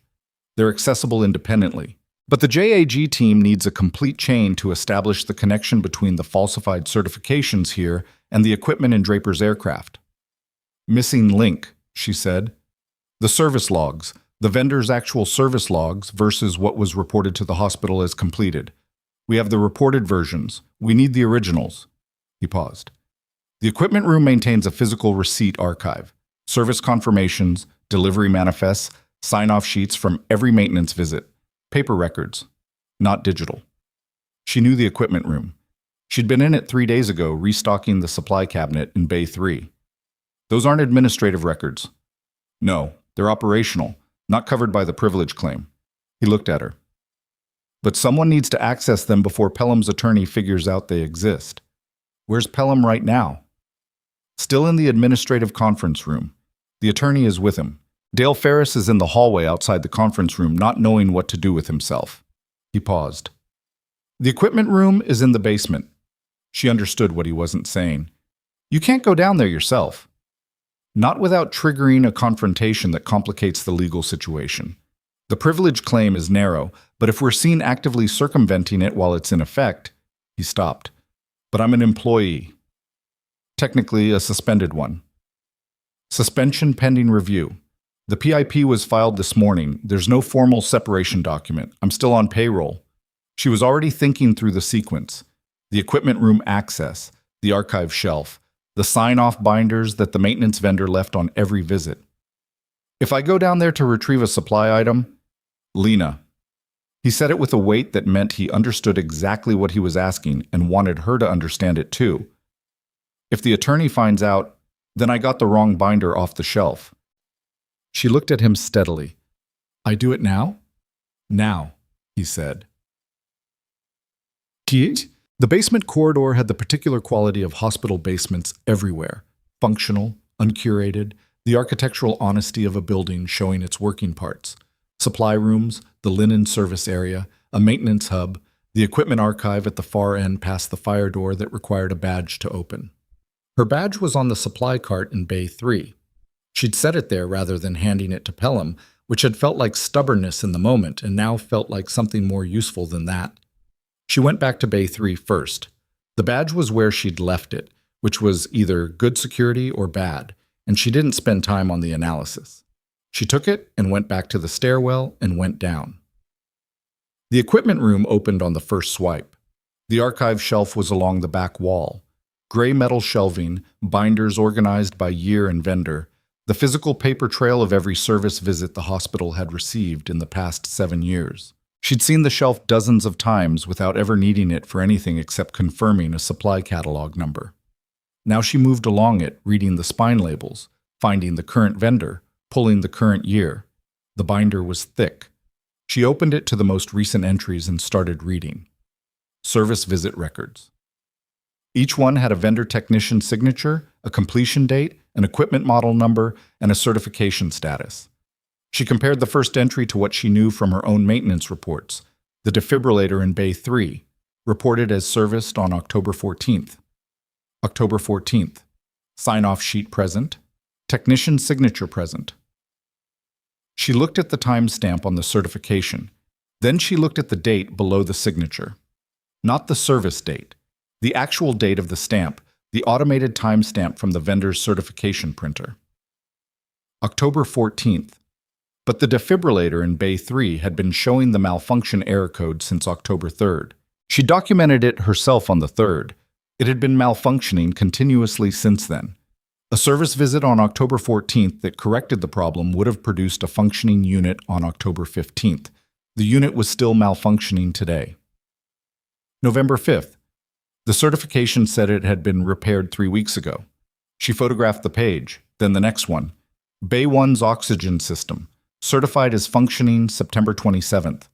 They're accessible independently. But the JAG team needs a complete chain to establish the connection between the falsified certifications here and the equipment in Draper's aircraft. Missing link, she said. The service logs, the vendor's actual service logs versus what was reported to the hospital as completed. We have the reported versions. We need the originals. He paused. The equipment room maintains a physical receipt archive, service confirmations, delivery manifests, sign-off sheets from every maintenance visit, paper records, not digital. She knew the equipment room. She'd been in it 3 days ago restocking the supply cabinet in Bay 3. Those aren't administrative records. No, they're operational, not covered by the privilege claim. He looked at her. But someone needs to access them before Pelham's attorney figures out they exist. Where's Pelham right now? Still in the administrative conference room. The attorney is with him. Dale Ferris is in the hallway outside the conference room, not knowing what to do with himself. He paused. The equipment room is in the basement. She understood what he wasn't saying. You can't go down there yourself. Not without triggering a confrontation that complicates the legal situation. The privilege claim is narrow, but if we're seen actively circumventing it while it's in effect, he stopped. But I'm an employee. Technically, a suspended one. Suspension pending review. The PIP was filed this morning. There's no formal separation document. I'm still on payroll. She was already thinking through the sequence. The equipment room access, the archive shelf, the sign-off binders that the maintenance vendor left on every visit. If I go down there to retrieve a supply item, Lena. He said it with a weight that meant he understood exactly what he was asking and wanted her to understand it too. If the attorney finds out, then I got the wrong binder off the shelf. She looked at him steadily. I do it now? Now, he said. Kiet? The basement corridor had the particular quality of hospital basements everywhere. Functional, uncurated, the architectural honesty of a building showing its working parts. Supply rooms, the linen service area, a maintenance hub, the equipment archive at the far end past the fire door that required a badge to open. Her badge was on the supply cart in Bay 3. She'd set it there rather than handing it to Pelham, which had felt like stubbornness in the moment and now felt like something more useful than that. She went back to Bay 3 first. The badge was where she'd left it, which was either good security or bad, and she didn't spend time on the analysis. She took it and went back to the stairwell and went down. The equipment room opened on the first swipe. The archive shelf was along the back wall. Gray metal shelving, binders organized by year and vendor, the physical paper trail of every service visit the hospital had received in the past 7 years. She'd seen the shelf dozens of times without ever needing it for anything except confirming a supply catalog number. Now she moved along it, reading the spine labels, finding the current vendor, pulling the current year. The binder was thick. She opened it to the most recent entries and started reading. Service visit records. Each one had a vendor technician signature, a completion date, an equipment model number, and a certification status. She compared the first entry to what she knew from her own maintenance reports. The defibrillator in Bay 3, reported as serviced on October 14th. October 14th. Sign-off sheet present. Technician signature present. She looked at the timestamp on the certification. Then she looked at the date below the signature. Not the service date. The actual date of the stamp, the automated timestamp from the vendor's certification printer. October 14th. But the defibrillator in Bay 3 had been showing the malfunction error code since October 3rd. She documented it herself on the 3rd. It had been malfunctioning continuously since then. A service visit on October 14th that corrected the problem would have produced a functioning unit on October 15th. The unit was still malfunctioning today. November 5th. The certification said it had been repaired 3 weeks ago. She photographed the page, then the next one. Bay 1's oxygen system, certified as functioning September 27th.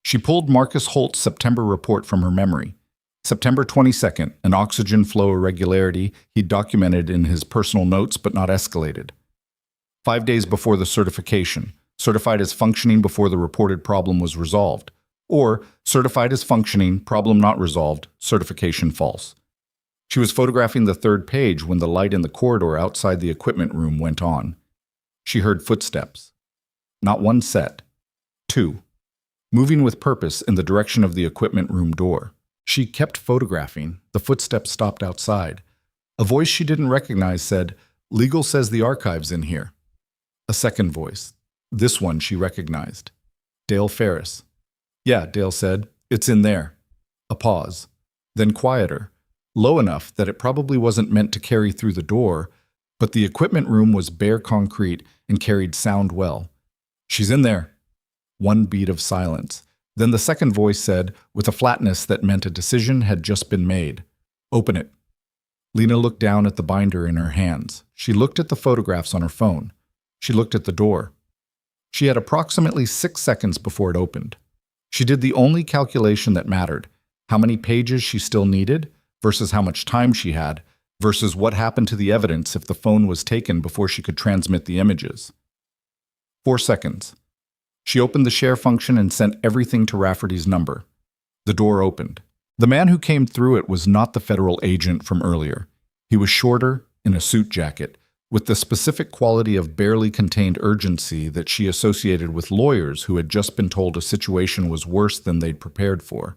She pulled Marcus Holt's September report from her memory. September 22nd, an oxygen flow irregularity he documented in his personal notes but not escalated. 5 days before the certification, certified as functioning before the reported problem was resolved. Or, certified as functioning, problem not resolved, certification false. She was photographing the 3rd page when the light in the corridor outside the equipment room went on. She heard footsteps. Not one set. 2. Moving with purpose in the direction of the equipment room door. She kept photographing. The footsteps stopped outside. A voice she didn't recognize said, "Legal says the archive's in here." A second voice. This one she recognized. Dale Ferris. "Yeah," Dale said. "It's in there." A pause. Then quieter. Low enough that it probably wasn't meant to carry through the door, but the equipment room was bare concrete and carried sound well. "She's in there." One beat of silence. Then the second voice said, with a flatness that meant a decision had just been made, "Open it." Lena looked down at the binder in her hands. She looked at the photographs on her phone. She looked at the door. She had approximately 6 seconds before it opened. She did the only calculation that mattered, how many pages she still needed versus how much time she had versus what happened to the evidence if the phone was taken before she could transmit the images. 4 seconds. She opened the share function and sent everything to Rafferty's number. The door opened. The man who came through it was not the federal agent from earlier. He was shorter, in a suit jacket, with the specific quality of barely contained urgency that she associated with lawyers who had just been told a situation was worse than they'd prepared for.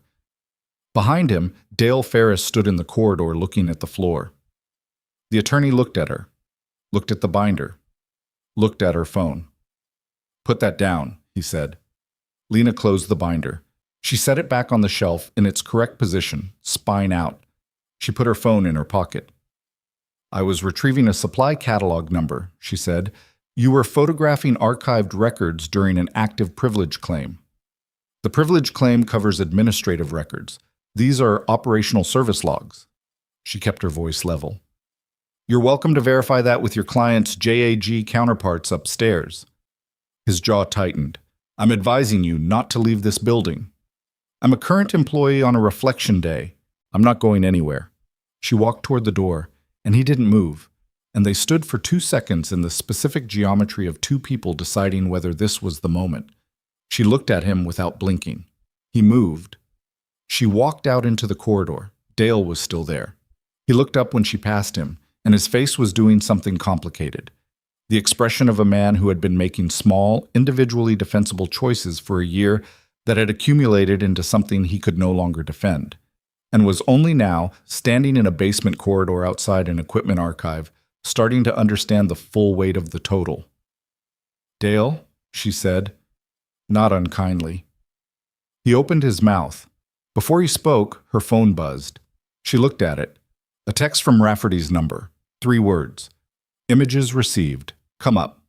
Behind him, Dale Ferris stood in the corridor looking at the floor. The attorney looked at her, looked at the binder, looked at her phone. "Put that down," he said. Lena closed the binder. She set it back on the shelf in its correct position, spine out. She put her phone in her pocket. "I was retrieving a supply catalog number," she said. "You were photographing archived records during an active privilege claim. The privilege claim covers administrative records. These are operational service logs." She kept her voice level. "You're welcome to verify that with your client's JAG counterparts upstairs." His jaw tightened. "I'm advising you not to leave this building. I'm a current employee on a reflection day. I'm not going anywhere." She walked toward the door, and he didn't move, and they stood for 2 seconds in the specific geometry of two people deciding whether this was the moment. She looked at him without blinking. He moved. She walked out into the corridor. Dale was still there. He looked up when she passed him, and his face was doing something complicated. The expression of a man who had been making small, individually defensible choices for a year that had accumulated into something he could no longer defend, and was only now, standing in a basement corridor outside an equipment archive, starting to understand the full weight of the total. "Dale," she said, not unkindly. He opened his mouth. Before he spoke, her phone buzzed. She looked at it. A text from Rafferty's number. 3 words. "Images received. Come up."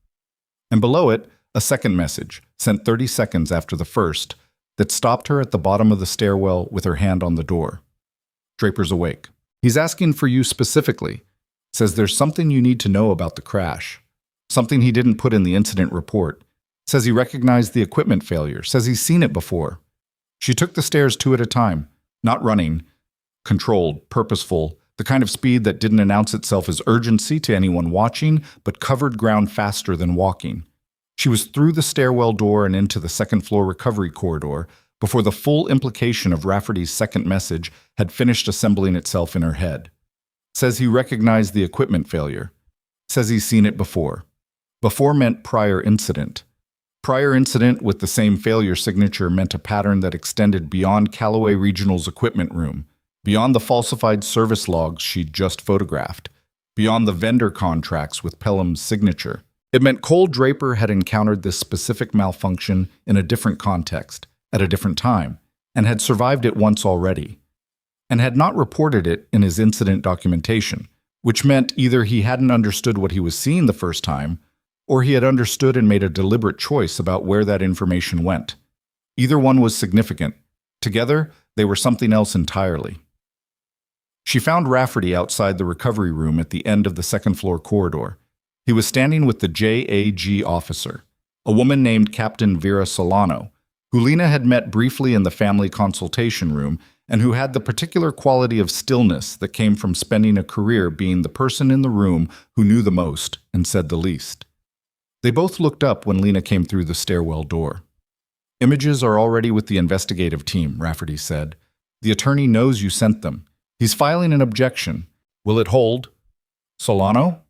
And below it, a second message, sent 30 seconds after the first, that stopped her at the bottom of the stairwell with her hand on the door. "Draper's awake. He's asking for you specifically. Says there's something you need to know about the crash. Something he didn't put in the incident report. Says he recognized the equipment failure. Says he's seen it before." She took the stairs 2 at a time, not running, controlled, purposeful, the kind of speed that didn't announce itself as urgency to anyone watching, but covered ground faster than walking. She was through the stairwell door and into the second-floor recovery corridor before the full implication of Rafferty's second message had finished assembling itself in her head. Says he recognized the equipment failure. Says he's seen it before. Before meant prior incident. Prior incident with the same failure signature meant a pattern that extended beyond Callaway Regional's equipment room, beyond the falsified service logs she'd just photographed, beyond the vendor contracts with Pelham's signature. It meant Cole Draper had encountered this specific malfunction in a different context, at a different time, and had survived it once already, and had not reported it in his incident documentation, which meant either he hadn't understood what he was seeing the first time, or he had understood and made a deliberate choice about where that information went. Either one was significant. Together, they were something else entirely. She found Rafferty outside the recovery room at the end of the second-floor corridor. He was standing with the JAG officer, a woman named Captain Vera Solano, who Lena had met briefly in the family consultation room and who had the particular quality of stillness that came from spending a career being the person in the room who knew the most and said the least. They both looked up when Lena came through the stairwell door. "Images are already with the investigative team," Rafferty said. "The attorney knows you sent them. He's filing an objection. Will it hold?" "Solano?"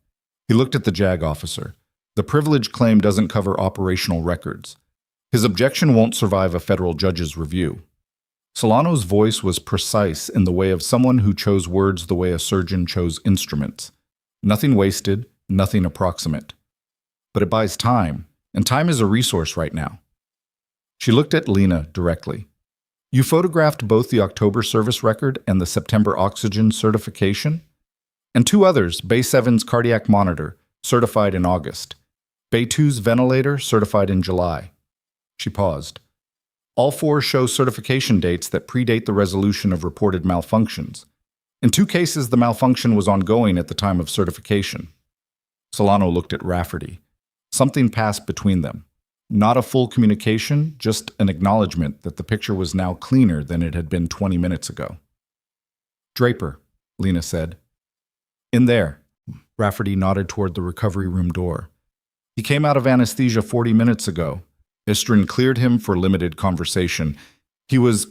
He looked at the JAG officer. "The privilege claim doesn't cover operational records. His objection won't survive a federal judge's review." Solano's voice was precise in the way of someone who chose words the way a surgeon chose instruments. Nothing wasted, nothing approximate. "But it buys time, and time is a resource right now." She looked at Lena directly. "You photographed both the October service record and the September oxygen certification? And two others, Bay 7's cardiac monitor, certified in August. Bay 2's ventilator, certified in July." She paused. "All four show certification dates that predate the resolution of reported malfunctions. In two cases, the malfunction was ongoing at the time of certification." Solano looked at Rafferty. Something passed between them. Not a full communication, just an acknowledgement that the picture was now cleaner than it had been 20 minutes ago. "Draper," Lena said. "In there." Rafferty nodded toward the recovery room door. "He came out of anesthesia 40 minutes ago. Estrin cleared him for limited conversation. He was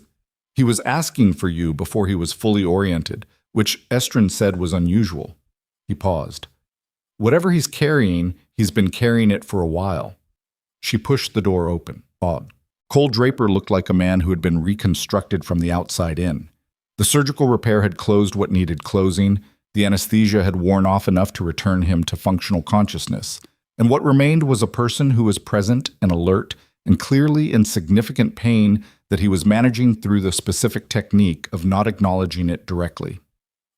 asking for you before he was fully oriented, which Estrin said was unusual." He paused. "Whatever he's carrying, he's been carrying it for a while." She pushed the door open. Odd. Cole Draper looked like a man who had been reconstructed from the outside in. The surgical repair had closed what needed closing, the anesthesia had worn off enough to return him to functional consciousness, and what remained was a person who was present and alert and clearly in significant pain that he was managing through the specific technique of not acknowledging it directly.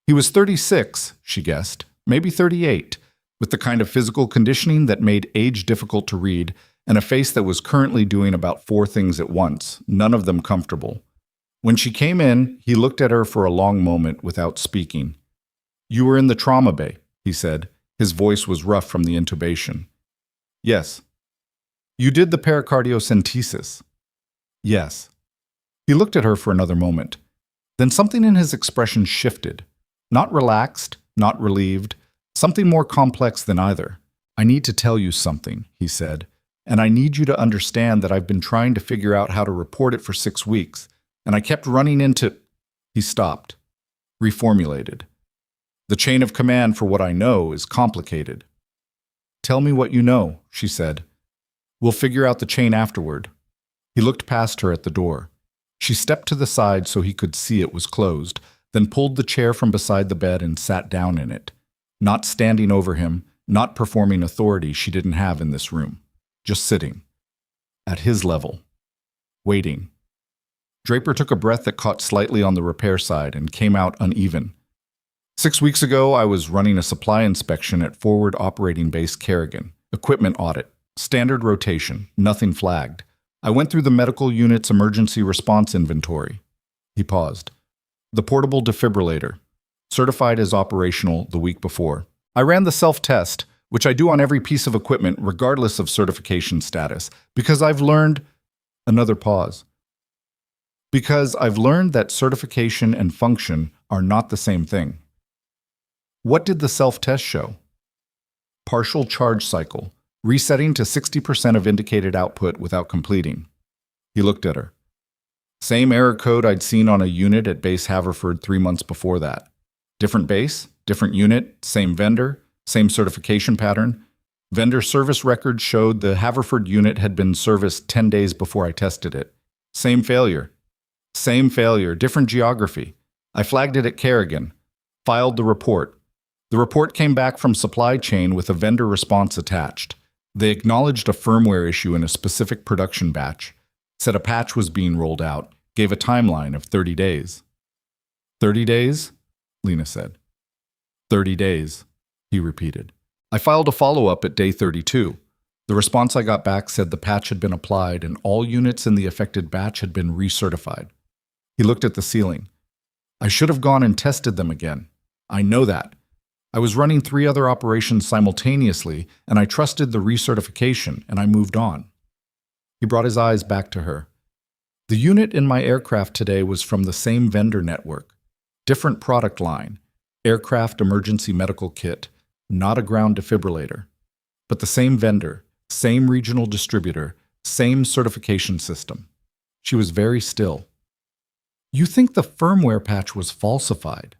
He was 36, she guessed, maybe 38, with the kind of physical conditioning that made age difficult to read, and a face that was currently doing about 4 things at once, none of them comfortable. When she came in, he looked at her for a long moment without speaking. "You were in the trauma bay," he said. His voice was rough from the intubation. "Yes." "You did the pericardiocentesis?" "Yes." He looked at her for another moment. Then something in his expression shifted. Not relaxed, not relieved, something more complex than either. "I need to tell you something," he said. "And I need you to understand that I've been trying to figure out how to report it for 6 weeks, and I kept running into—" He stopped, reformulated. "The chain of command for what I know is complicated." "Tell me what you know," she said. "We'll figure out the chain afterward." He looked past her at the door. She stepped to the side so he could see it was closed, then pulled the chair from beside the bed and sat down in it. Not standing over him, not performing authority she didn't have in this room. Just sitting. At his level. Waiting. Draper took a breath that caught slightly on the repair side and came out uneven. 6 weeks ago, I was running a supply inspection at Forward Operating Base Kerrigan. Equipment audit. Standard rotation. Nothing flagged. I went through the medical unit's emergency response inventory. He paused. The portable defibrillator. Certified as operational the week before. I ran the self-test, which I do on every piece of equipment regardless of certification status, because I've learned— Another pause. Because I've learned that certification and function are not the same thing. What did the self-test show? Partial charge cycle, resetting to 60% of indicated output without completing. He looked at her. Same error code I'd seen on a unit at Base Haverford 3 months before that. Different base, different unit, same vendor, same certification pattern. Vendor service records showed the Haverford unit had been serviced 10 days before I tested it. Same failure. Same failure, different geography. I flagged it at Kerrigan. Filed the report. The report came back from supply chain with a vendor response attached. They acknowledged a firmware issue in a specific production batch, said a patch was being rolled out, gave a timeline of 30 days. 30 days? Lena said. 30 days, he repeated. I filed a follow-up at day 32. The response I got back said the patch had been applied and all units in the affected batch had been recertified. He looked at the ceiling. I should have gone and tested them again. I know that. I was running 3 other operations simultaneously, and I trusted the recertification, and I moved on. He brought his eyes back to her. The unit in my aircraft today was from the same vendor network. Different product line. Aircraft emergency medical kit, not a ground defibrillator. But the same vendor, same regional distributor, same certification system. She was very still. You think the firmware patch was falsified?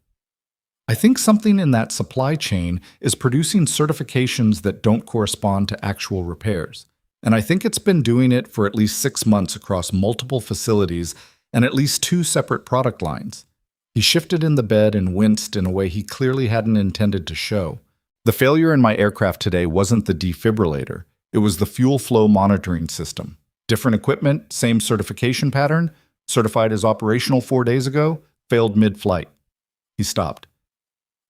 I think something in that supply chain is producing certifications that don't correspond to actual repairs. And I think it's been doing it for at least 6 months across multiple facilities and at least 2 separate product lines. He shifted in the bed and winced in a way he clearly hadn't intended to show. The failure in my aircraft today wasn't the defibrillator. It was the fuel flow monitoring system. Different equipment, same certification pattern, certified as operational 4 days ago, failed mid-flight. He stopped.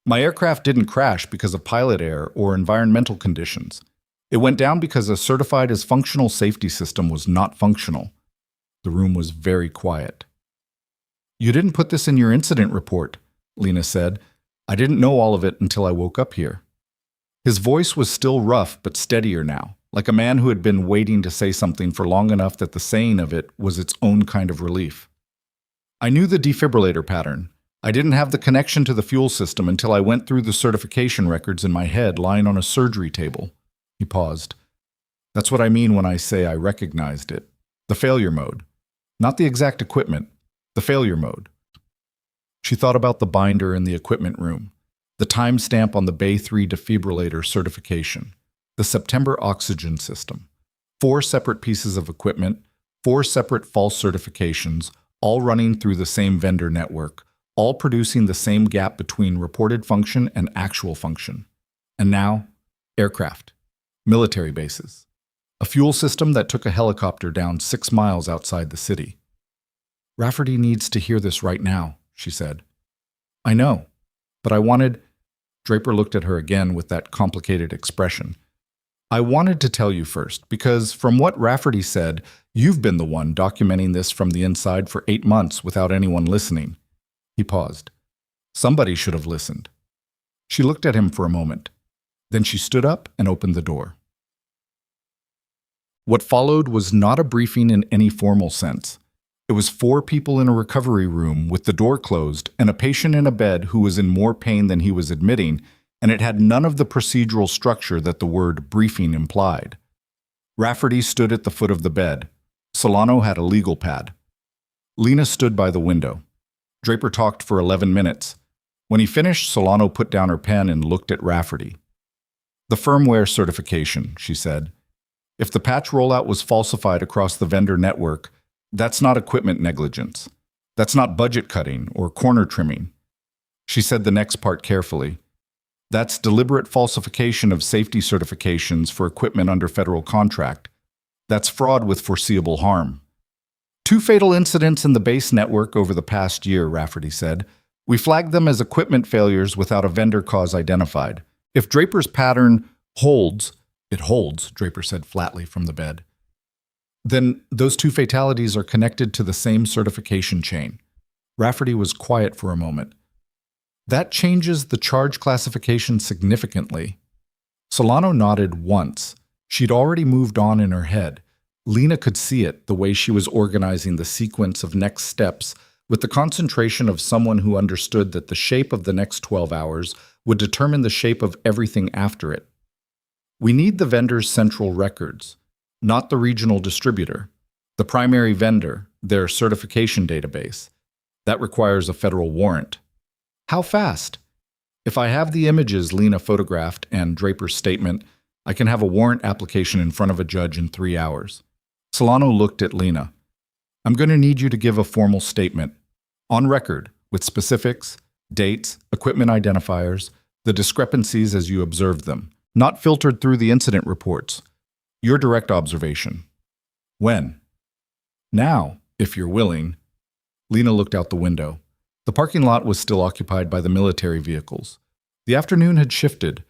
My aircraft didn't crash because of pilot error or environmental conditions. It went down because a certified as functional safety system was not functional. The room was very quiet. You didn't put this in your incident report, Lena said. I didn't know all of it until I woke up here. His voice was still rough but steadier now, like a man who had been waiting to say something for long enough that the saying of it was its own kind of relief. I knew the defibrillator pattern. I didn't have the connection to the fuel system until I went through the certification records in my head lying on a surgery table. He paused. That's what I mean when I say I recognized it. The failure mode. Not the exact equipment. The failure mode. She thought about the binder in the equipment room, the timestamp on the Bay 3 defibrillator certification, the September oxygen system. 4 separate pieces of equipment, 4 separate false certifications, all running through the same vendor network, all producing the same gap between reported function and actual function. And now, aircraft, military bases, a fuel system that took a helicopter down 6 miles outside the city. Rafferty needs to hear this right now, she said. I know, but I wanted... Draper looked at her again with that complicated expression. I wanted to tell you first, because from what Rafferty said, you've been the one documenting this from the inside for 8 months without anyone listening. He paused. Somebody should have listened. She looked at him for a moment. Then she stood up and opened the door. What followed was not a briefing in any formal sense. It was 4 people in a recovery room with the door closed and a patient in a bed who was in more pain than he was admitting, and it had none of the procedural structure that the word briefing implied. Rafferty stood at the foot of the bed. Solano had a legal pad. Lena stood by the window. Draper talked for 11 minutes. When he finished, Solano put down her pen and looked at Rafferty. The firmware certification, she said. If the patch rollout was falsified across the vendor network, that's not equipment negligence. That's not budget cutting or corner trimming. She said the next part carefully. That's deliberate falsification of safety certifications for equipment under federal contract. That's fraud with foreseeable harm. 2 fatal incidents in the base network over the past year, Rafferty said. We flagged them as equipment failures without a vendor cause identified. If Draper's pattern holds, it holds, Draper said flatly from the bed, then those 2 fatalities are connected to the same certification chain. Rafferty was quiet for a moment. That changes the charge classification significantly. Solano nodded once. She'd already moved on in her head. Lena could see it, the way she was organizing the sequence of next steps, with the concentration of someone who understood that the shape of the next 12 hours would determine the shape of everything after it. We need the vendor's central records, not the regional distributor. The primary vendor, their certification database. That requires a federal warrant. How fast? If I have the images Lena photographed and Draper's statement, I can have a warrant application in front of a judge in 3 hours. Solano looked at Lena. I'm going to need you to give a formal statement, on record, with specifics, dates, equipment identifiers, the discrepancies as you observed them, not filtered through the incident reports. Your direct observation. When? Now, if you're willing. Lena looked out the window. The parking lot was still occupied by the military vehicles. The afternoon had shifted.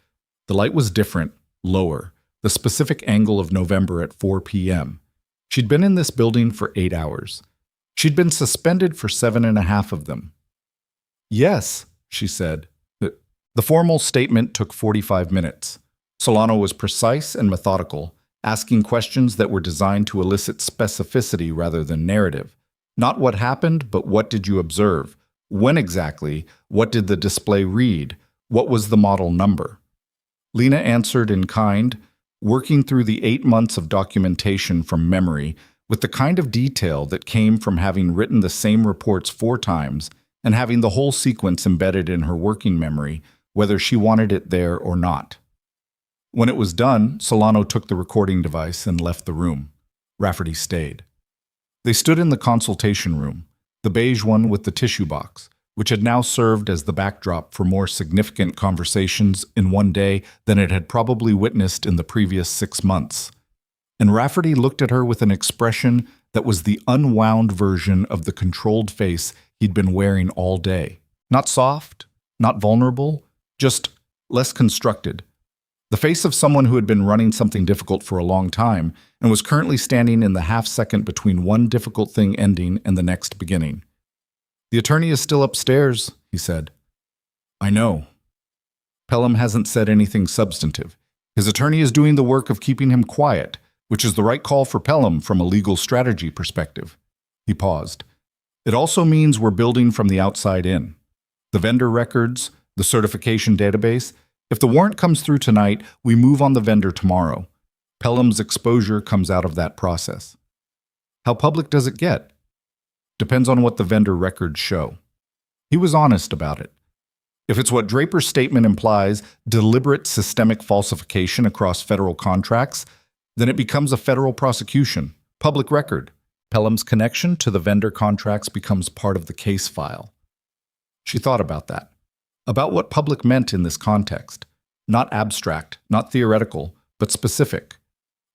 The light was different, lower, the specific angle of November at 4 p.m. She'd been in this building for 8 hours. She'd been suspended for 7.5 of them. Yes, she said. The formal statement took 45 minutes. Solano was precise and methodical, asking questions that were designed to elicit specificity rather than narrative. Not what happened, but what did you observe? When exactly? What did the display read? What was the model number? Lena answered in kind, working through the 8 months of documentation from memory with the kind of detail that came from having written the same reports 4 times and having the whole sequence embedded in her working memory, whether she wanted it there or not. When it was done, Solano took the recording device and left the room. Rafferty stayed. They stood in the consultation room, the beige one with the tissue box, which had now served as the backdrop for more significant conversations in one day than it had probably witnessed in the previous 6 months. And Rafferty looked at her with an expression that was the unwound version of the controlled face he'd been wearing all day. Not soft, not vulnerable, just less constructed. The face of someone who had been running something difficult for a long time and was currently standing in the half-second between one difficult thing ending and the next beginning. "The attorney is still upstairs," he said. "I know." Pelham hasn't said anything substantive. His attorney is doing the work of keeping him quiet, which is the right call for Pelham from a legal strategy perspective. He paused. It also means we're building from the outside in. The vendor records, the certification database. If the warrant comes through tonight, we move on the vendor tomorrow. Pelham's exposure comes out of that process. How public does it get? Depends on what the vendor records show. He was honest about it. If it's what Draper's statement implies, deliberate systemic falsification across federal contracts, then it becomes a federal prosecution, public record. Pelham's connection to the vendor contracts becomes part of the case file. She thought about that, about what public meant in this context. Not abstract, not theoretical, but specific.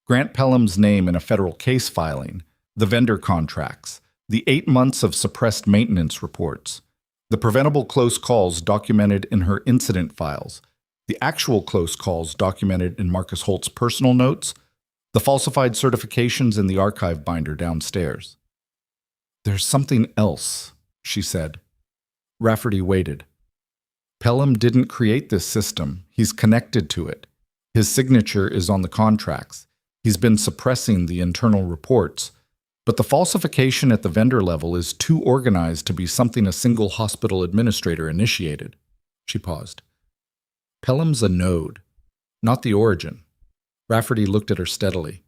Grant Pelham's name in a federal case filing, the vendor contracts, the 8 months of suppressed maintenance reports, the preventable close calls documented in her incident files, the actual close calls documented in Marcus Holt's personal notes, the falsified certifications in the archive binder downstairs. "There's something else," she said. Rafferty waited. Pelham didn't create this system. He's connected to it. His signature is on the contracts. He's been suppressing the internal reports. But the falsification at the vendor level is too organized to be something a single hospital administrator initiated. She paused. Pelham's a node, not the origin. Rafferty looked at her steadily.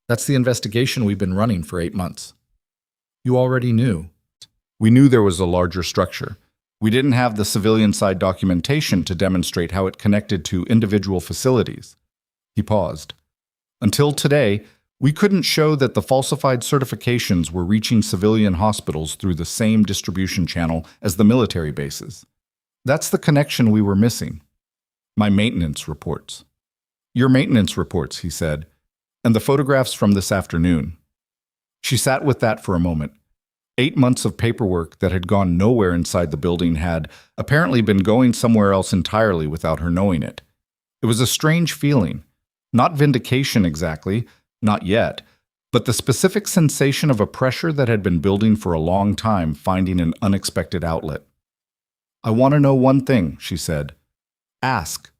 That's the investigation we've been running for 8 months. You already knew. We knew there was a larger structure. We didn't have the civilian side documentation to demonstrate how it connected to individual facilities. He paused. Until today, we couldn't show that the falsified certifications were reaching civilian hospitals through the same distribution channel as the military bases. That's the connection we were missing. My maintenance reports. Your maintenance reports, he said, and the photographs from this afternoon. She sat with that for a moment. 8 months of paperwork that had gone nowhere inside the building had apparently been going somewhere else entirely without her knowing it. It was a strange feeling. Not vindication exactly, not yet, but the specific sensation of a pressure that had been building for a long time finding an unexpected outlet. I want to know one thing, she said. Ask.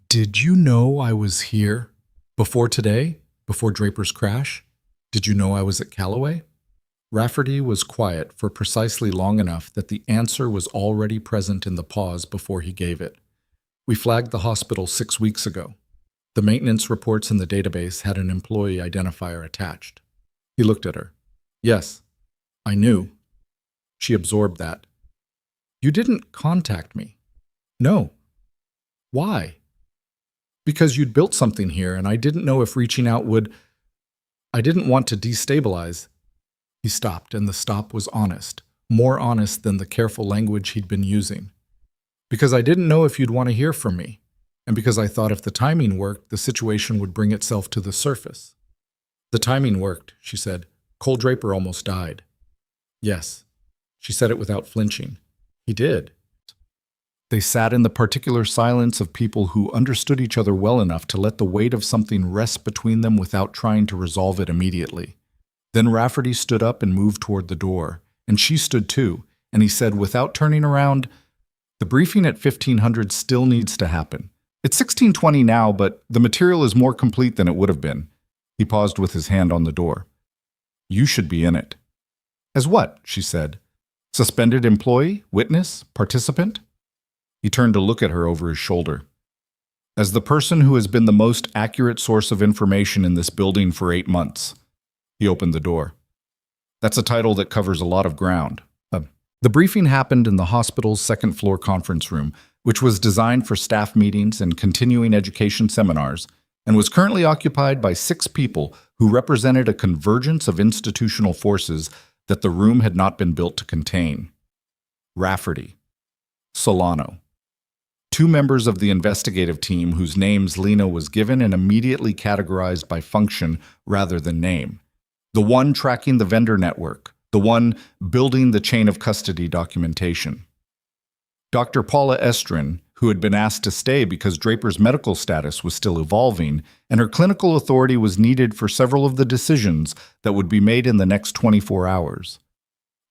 Did you know I was here? Before today? Before Draper's crash? Did you know I was at Callaway? Rafferty was quiet for precisely long enough that the answer was already present in the pause before he gave it. We flagged the hospital 6 weeks ago. The maintenance reports in the database had an employee identifier attached. He looked at her. Yes, I knew. She absorbed that. You didn't contact me. No. Why? Because you'd built something here and I didn't know if reaching out would... I didn't want to destabilize. He stopped, and the stop was honest, more honest than the careful language he'd been using. Because I didn't know if you'd want to hear from me, and because I thought if the timing worked, the situation would bring itself to the surface. The timing worked, she said. Cole Draper almost died. Yes. She said it without flinching. He did. They sat in the particular silence of people who understood each other well enough to let the weight of something rest between them without trying to resolve it immediately. Then Rafferty stood up and moved toward the door, and she stood too, and he said without turning around, "The briefing at 1500 still needs to happen. It's 1620 now, but the material is more complete than it would have been." He paused with his hand on the door. "You should be in it." "As what?" she said. "Suspended employee? Witness? Participant?" He turned to look at her over his shoulder. "As the person who has been the most accurate source of information in this building for 8 months. He opened the door. "That's a title that covers a lot of ground." The briefing happened in the hospital's second-floor conference room, which was designed for staff meetings and continuing education seminars, and was currently occupied by 6 people who represented a convergence of institutional forces that the room had not been built to contain. Rafferty. Solano. 2 members of the investigative team whose names Lena was given and immediately categorized by function rather than name. The one tracking the vendor network, the one building the chain of custody documentation. Dr. Paula Estrin, who had been asked to stay because Draper's medical status was still evolving, and her clinical authority was needed for several of the decisions that would be made in the next 24 hours.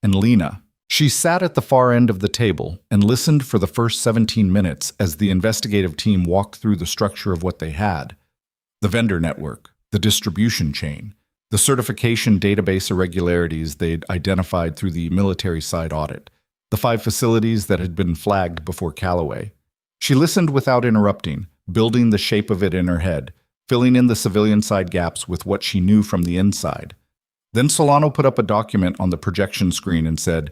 And Lena. She sat at the far end of the table and listened for the first 17 minutes as the investigative team walked through the structure of what they had. The vendor network, the distribution chain, the certification database irregularities they'd identified through the military side audit, the 5 facilities that had been flagged before Callaway. She listened without interrupting, building the shape of it in her head, filling in the civilian side gaps with what she knew from the inside. Then Solano put up a document on the projection screen and said,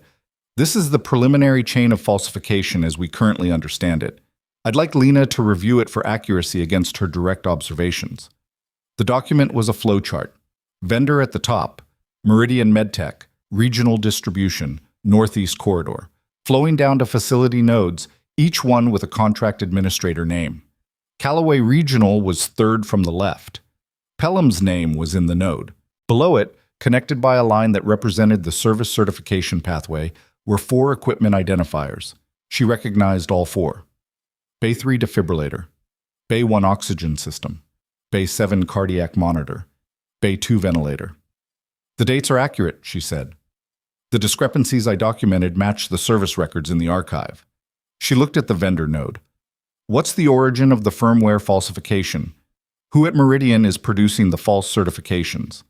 "This is the preliminary chain of falsification as we currently understand it. I'd like Lena to review it for accuracy against her direct observations." The document was a flowchart. Vendor at the top, Meridian MedTech, regional distribution, Northeast Corridor, flowing down to facility nodes, each one with a contract administrator name. Callaway Regional was third from the left. Pelham's name was in the node. Below it, connected by a line that represented the service certification pathway, were 4 equipment identifiers. She recognized all 4. Bay 3 defibrillator, Bay 1 oxygen system, Bay 7 cardiac monitor, Bay 2 ventilator. "The dates are accurate," she said. "The discrepancies I documented match the service records in the archive." She looked at the vendor node. "What's the origin of the firmware falsification? Who at Meridian is producing the false certifications?"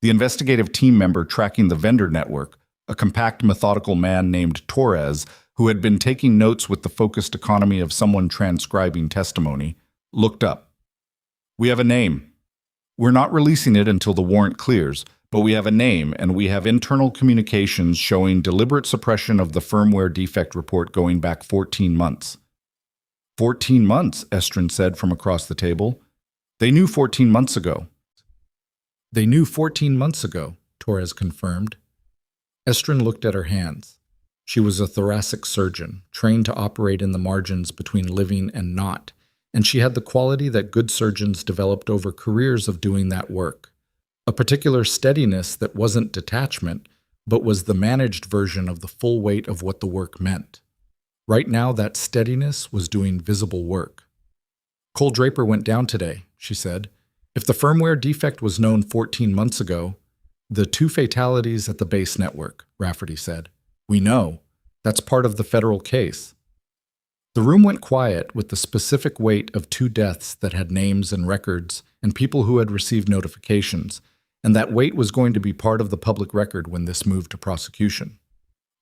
The investigative team member tracking the vendor network, a compact, methodical man named Torres, who had been taking notes with the focused economy of someone transcribing testimony, looked up. "We have a name. We're not releasing it until the warrant clears, but we have a name and we have internal communications showing deliberate suppression of the firmware defect report going back 14 months. 14 months, Estrin said from across the table. "They knew 14 months ago." "They knew 14 months ago," Torres confirmed. Estrin looked at her hands. She was a thoracic surgeon, trained to operate in the margins between living and not, and she had the quality that good surgeons developed over careers of doing that work. A particular steadiness that wasn't detachment, but was the managed version of the full weight of what the work meant. Right now, that steadiness was doing visible work. "Cole Draper went down today," she said. "If the firmware defect was known 14 months ago, the 2 fatalities at the base network," Rafferty said. "We know. That's part of the federal case." The room went quiet with the specific weight of 2 deaths that had names and records and people who had received notifications, and that weight was going to be part of the public record when this moved to prosecution.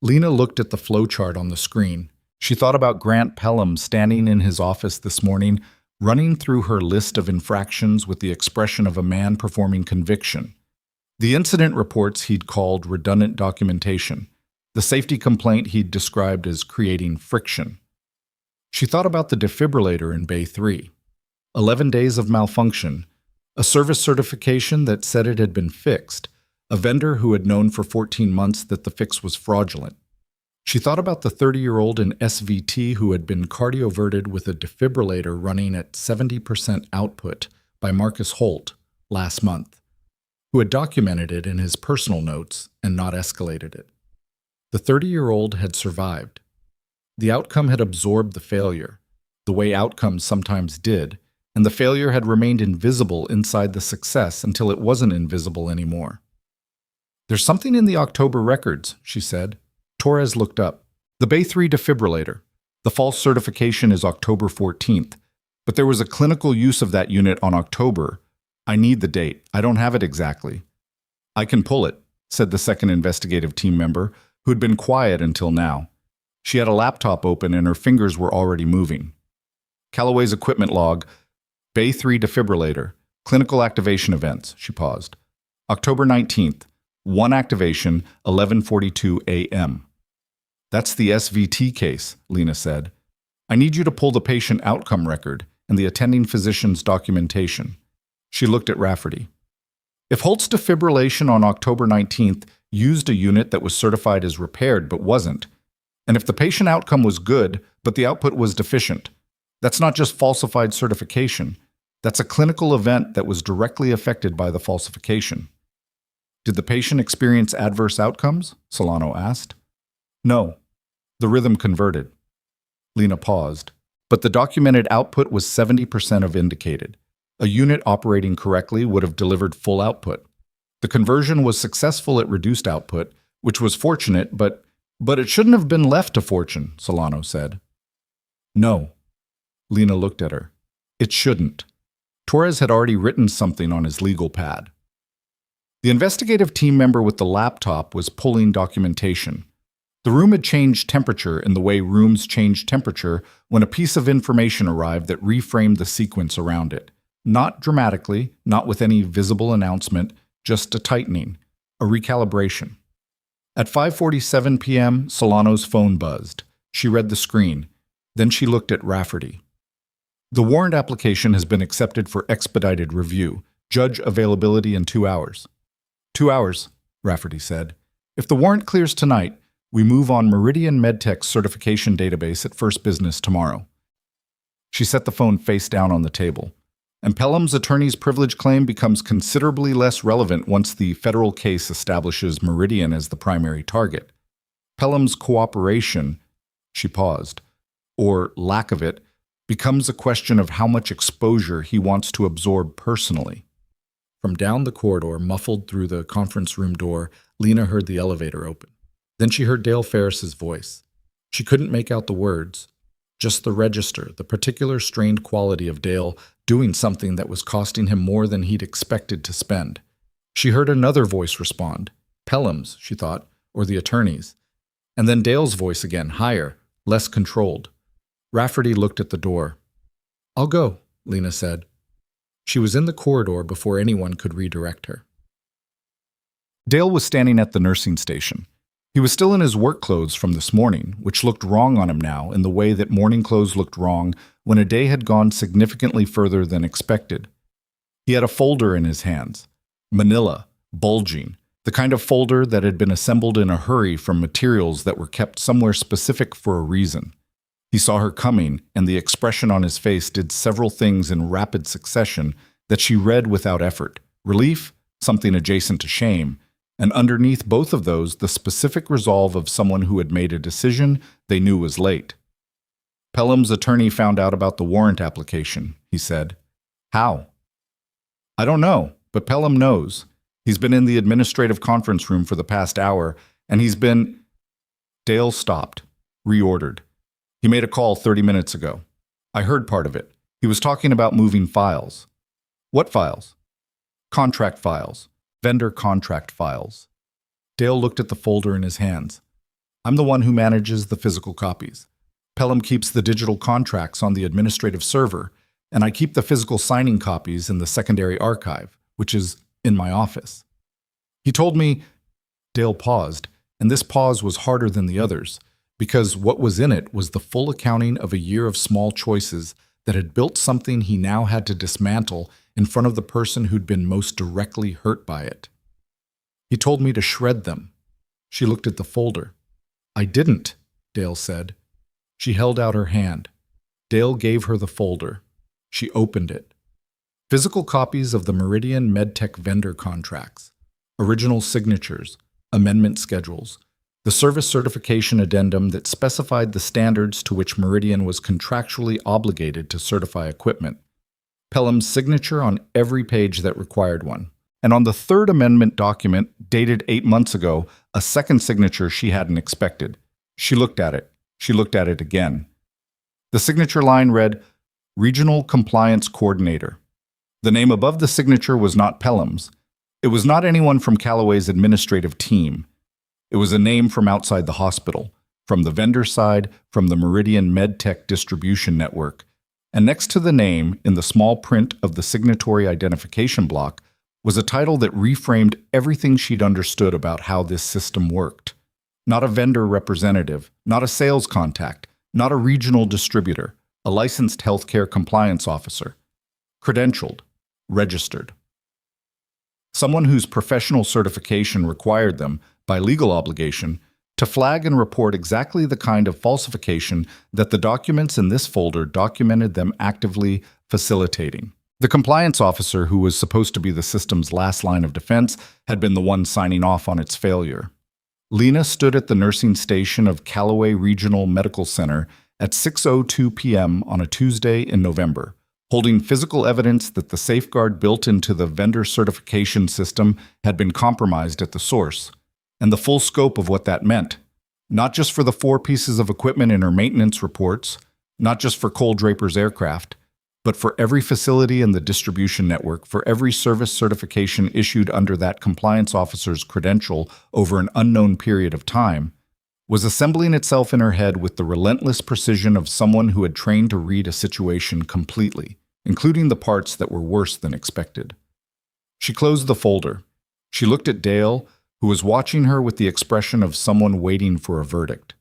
Lena looked at the flowchart on the screen. She thought about Grant Pelham standing in his office this morning, running through her list of infractions with the expression of a man performing conviction. The incident reports he'd called redundant documentation, the safety complaint he'd described as creating friction. She thought about the defibrillator in Bay 3. 11 days of malfunction, a service certification that said it had been fixed, a vendor who had known for 14 months that the fix was fraudulent. She thought about the 30-year-old in SVT who had been cardioverted with a defibrillator running at 70% output by Marcus Holt last month. who had documented it in his personal notes and not escalated it. The 30-year-old had survived. The outcome had absorbed the failure, the way outcomes sometimes did, and the failure had remained invisible inside the success until it wasn't invisible anymore. "There's something in the October records," she said. Torres looked up. "The Bay 3 defibrillator. The false certification is October 14th, but there was a clinical use of that unit on October. I need the date. I don't have it exactly." "I can pull it," said the second investigative team member, who'd been quiet until now. She had a laptop open and her fingers were already moving. "Callaway's equipment log, Bay 3 defibrillator, clinical activation events," she paused. "October 19th, 1 activation, 11:42 a.m. "That's the SVT case," Lena said. "I need you to pull the patient outcome record and the attending physician's documentation." She looked at Rafferty. "If Holt's defibrillation on October 19th used a unit that was certified as repaired but wasn't, and if the patient outcome was good but the output was deficient, that's not just falsified certification. That's a clinical event that was directly affected by the falsification." "Did the patient experience adverse outcomes?" Solano asked. "No. The rhythm converted." Lena paused. "But the documented output was 70% of indicated. A unit operating correctly would have delivered full output. The conversion was successful at reduced output, which was fortunate, but it shouldn't have been left to fortune," Solano said. "No." Lena looked at her. "It shouldn't." Torres had already written something on his legal pad. The investigative team member with the laptop was pulling documentation. The room had changed temperature in the way rooms change temperature when a piece of information arrived that reframed the sequence around it. Not dramatically, not with any visible announcement, just a tightening, a recalibration. At 5:47 p.m., Solano's phone buzzed. She read the screen. Then she looked at Rafferty. "The warrant application has been accepted for expedited review. Judge availability in 2 hours." 2 hours, Rafferty said. "If the warrant clears tonight, we move on Meridian MedTech's certification database at first business tomorrow." She set the phone face down on the table. "And Pelham's attorney's privilege claim becomes considerably less relevant once the federal case establishes Meridian as the primary target. Pelham's cooperation," she paused, "or lack of it, becomes a question of how much exposure he wants to absorb personally." From down the corridor, muffled through the conference room door, Lena heard the elevator open. Then she heard Dale Ferris's voice. She couldn't make out the words, just the register, the particular strained quality of Dale doing something that was costing him more than he'd expected to spend. She heard another voice respond. Pelham's, she thought, or the attorney's. And then Dale's voice again, higher, less controlled. Rafferty looked at the door. "I'll go," Lena said. She was in the corridor before anyone could redirect her. Dale was standing at the nursing station. He was still in his work clothes from this morning, which looked wrong on him now in the way that morning clothes looked wrong when a day had gone significantly further than expected. He had a folder in his hands, manila, bulging, the kind of folder that had been assembled in a hurry from materials that were kept somewhere specific for a reason. He saw her coming, and the expression on his face did several things in rapid succession that she read without effort. Relief, something adjacent to shame, and underneath both of those, the specific resolve of someone who had made a decision they knew was late. "Pelham's attorney found out about the warrant application," he said. "How?" "I don't know, but Pelham knows. He's been in the administrative conference room for the past hour, and he's been—" Dale stopped, reordered. "He made a call 30 minutes ago. I heard part of it. He was talking about moving files." "What files?" "Contract files. Vendor contract files." Dale looked at the folder in his hands. "I'm the one who manages the physical copies. Pelham keeps the digital contracts on the administrative server, and I keep the physical signing copies in the secondary archive, which is in my office. He told me—" Dale paused, and this pause was harder than the others, because what was in it was the full accounting of a year of small choices that had built something he now had to dismantle in front of the person who'd been most directly hurt by it. "He told me to shred them." She looked at the folder. "I didn't," Dale said. She held out her hand. Dale gave her the folder. She opened it. Physical copies of the Meridian MedTech vendor contracts, original signatures, amendment schedules, the service certification addendum that specified the standards to which Meridian was contractually obligated to certify equipment, Pelham's signature on every page that required one. And on the third amendment document, dated 8 months ago, a second signature she hadn't expected. She looked at it. She looked at it again. The signature line read, Regional Compliance Coordinator. The name above the signature was not Pelham's. It was not anyone from Callaway's administrative team. It was a name from outside the hospital, from the vendor side, from the Meridian MedTech distribution network. And next to the name, in the small print of the signatory identification block, was a title that reframed everything she'd understood about how this system worked. Not a vendor representative, not a sales contact, not a regional distributor, a licensed healthcare compliance officer. Credentialed, registered. Someone whose professional certification required them, by legal obligation, to flag and report exactly the kind of falsification that the documents in this folder documented them actively facilitating. The compliance officer, who was supposed to be the system's last line of defense, had been the one signing off on its failure. Lena stood at the nursing station of Callaway Regional Medical Center at 6:02 p.m. on a Tuesday in November, holding physical evidence that the safeguard built into the vendor certification system had been compromised at the source, and the full scope of what that meant, not just for the 4 pieces of equipment in her maintenance reports, not just for Cole Draper's aircraft, but for every facility in the distribution network, for every service certification issued under that compliance officer's credential over an unknown period of time, was assembling itself in her head with the relentless precision of someone who had trained to read a situation completely, including the parts that were worse than expected. She closed the folder. She looked at Dale, who was watching her with the expression of someone waiting for a verdict.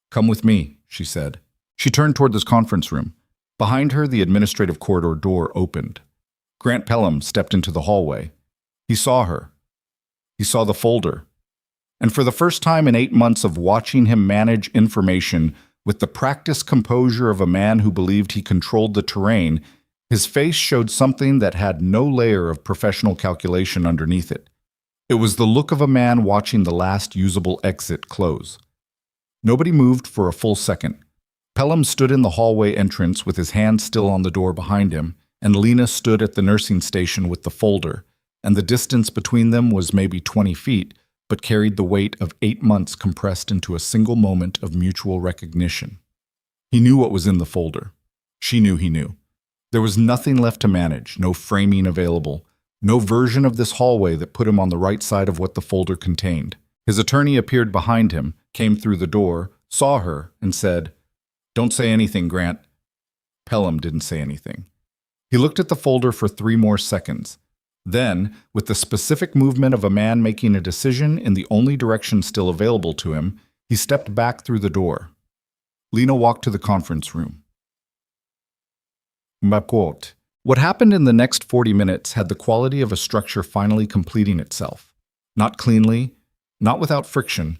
"Come with me," she said. She turned toward this conference room. Behind her, the administrative corridor door opened. Grant Pelham stepped into the hallway. He saw her. He saw the folder. And for the first time in 8 months of watching him manage information with the practiced composure of a man who believed he controlled the terrain, his face showed something that had no layer of professional calculation underneath it. It was the look of a man watching the last usable exit close. Nobody moved for a full second. Pelham stood in the hallway entrance with his hand still on the door behind him, and Lena stood at the nursing station with the folder, and the distance between them was maybe 20 feet, but carried the weight of 8 months compressed into a single moment of mutual recognition. He knew what was in the folder. She knew he knew. There was nothing left to manage, no framing available, no version of this hallway that put him on the right side of what the folder contained. His attorney appeared behind him, came through the door, saw her, and said, "Don't say anything, Grant." Pelham didn't say anything. He looked at the folder for 3 more seconds. Then, with the specific movement of a man making a decision in the only direction still available to him, he stepped back through the door. Lena walked to the conference room. Ma quote. What happened in the next 40 minutes had the quality of a structure finally completing itself. Not cleanly, not without friction,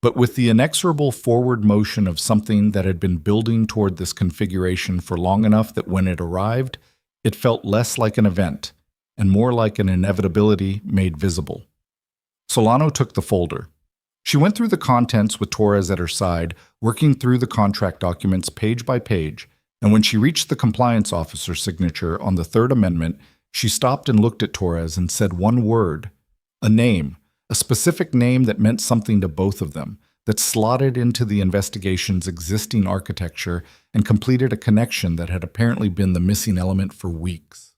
but with the inexorable forward motion of something that had been building toward this configuration for long enough that when it arrived, it felt less like an event and more like an inevitability made visible. Solano took the folder. She went through the contents with Torres at her side, working through the contract documents page by page, and when she reached the compliance officer's signature on the third amendment, she stopped and looked at Torres and said one word, a name, a specific name that meant something to both of them, that slotted into the investigation's existing architecture and completed a connection that had apparently been the missing element for weeks.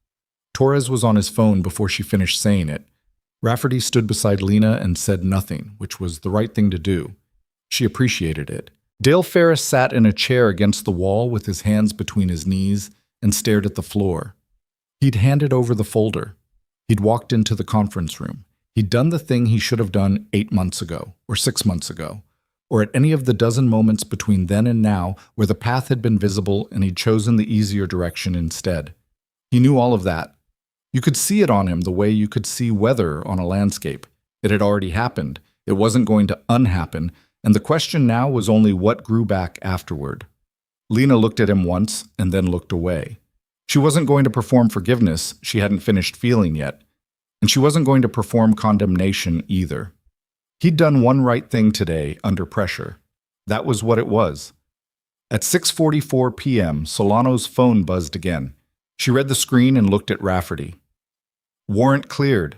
Torres was on his phone before she finished saying it. Rafferty stood beside Lena and said nothing, which was the right thing to do. She appreciated it. Dale Ferris sat in a chair against the wall with his hands between his knees and stared at the floor. He'd handed over the folder. He'd walked into the conference room. He'd done the thing he should have done 8 months ago, or 6 months ago, or at any of the dozen moments between then and now where the path had been visible and he'd chosen the easier direction instead. He knew all of that. You could see it on him the way you could see weather on a landscape. It had already happened. It wasn't going to unhappen, and the question now was only what grew back afterward. Lena looked at him once and then looked away. She wasn't going to perform forgiveness she hadn't finished feeling yet, and she wasn't going to perform condemnation either. He'd done one right thing today under pressure. That was what it was. At 6:44 p.m., Solano's phone buzzed again. She read the screen and looked at Rafferty. Warrant cleared.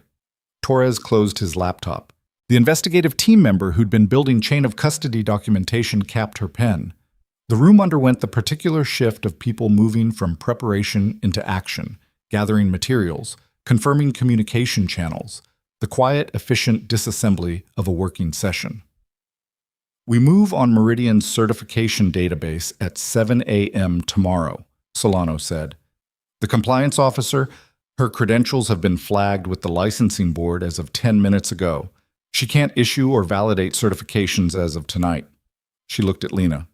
Torres closed his laptop. The investigative team member who'd been building chain of custody documentation capped her pen. The room underwent the particular shift of people moving from preparation into action, gathering materials, confirming communication channels, the quiet, efficient disassembly of a working session. We move on Meridian's certification database at 7 a.m. tomorrow, Solano said. The compliance officer, her credentials have been flagged with the licensing board as of 10 minutes ago. She can't issue or validate certifications as of tonight. She looked at Lena.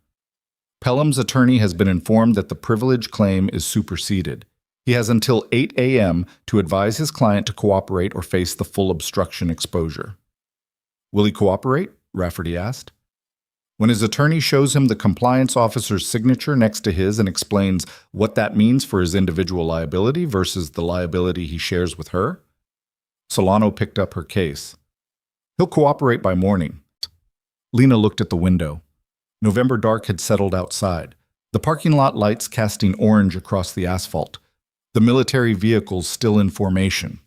Pelham's attorney has been informed that the privilege claim is superseded. He has until 8 a.m. to advise his client to cooperate or face the full obstruction exposure. Will he cooperate? Rafferty asked. When his attorney shows him the compliance officer's signature next to his and explains what that means for his individual liability versus the liability he shares with her, Solano picked up her case. He'll cooperate by morning. Lena looked at the window. November dark had settled outside, the parking lot lights casting orange across the asphalt, the military vehicles still in formation.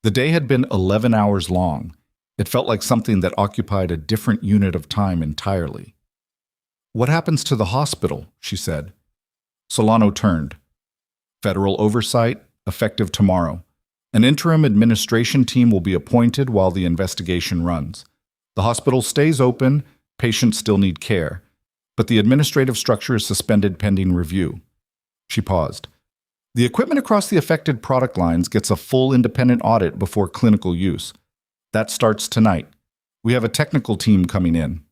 The day had been 11 hours long. It felt like something that occupied a different unit of time entirely. What happens to the hospital? She said. Solano turned. Federal oversight, effective tomorrow. An interim administration team will be appointed while the investigation runs. The hospital stays open, patients still need care, but the administrative structure is suspended pending review. She paused. The equipment across the affected product lines gets a full independent audit before clinical use. That starts tonight. We have a technical team coming in.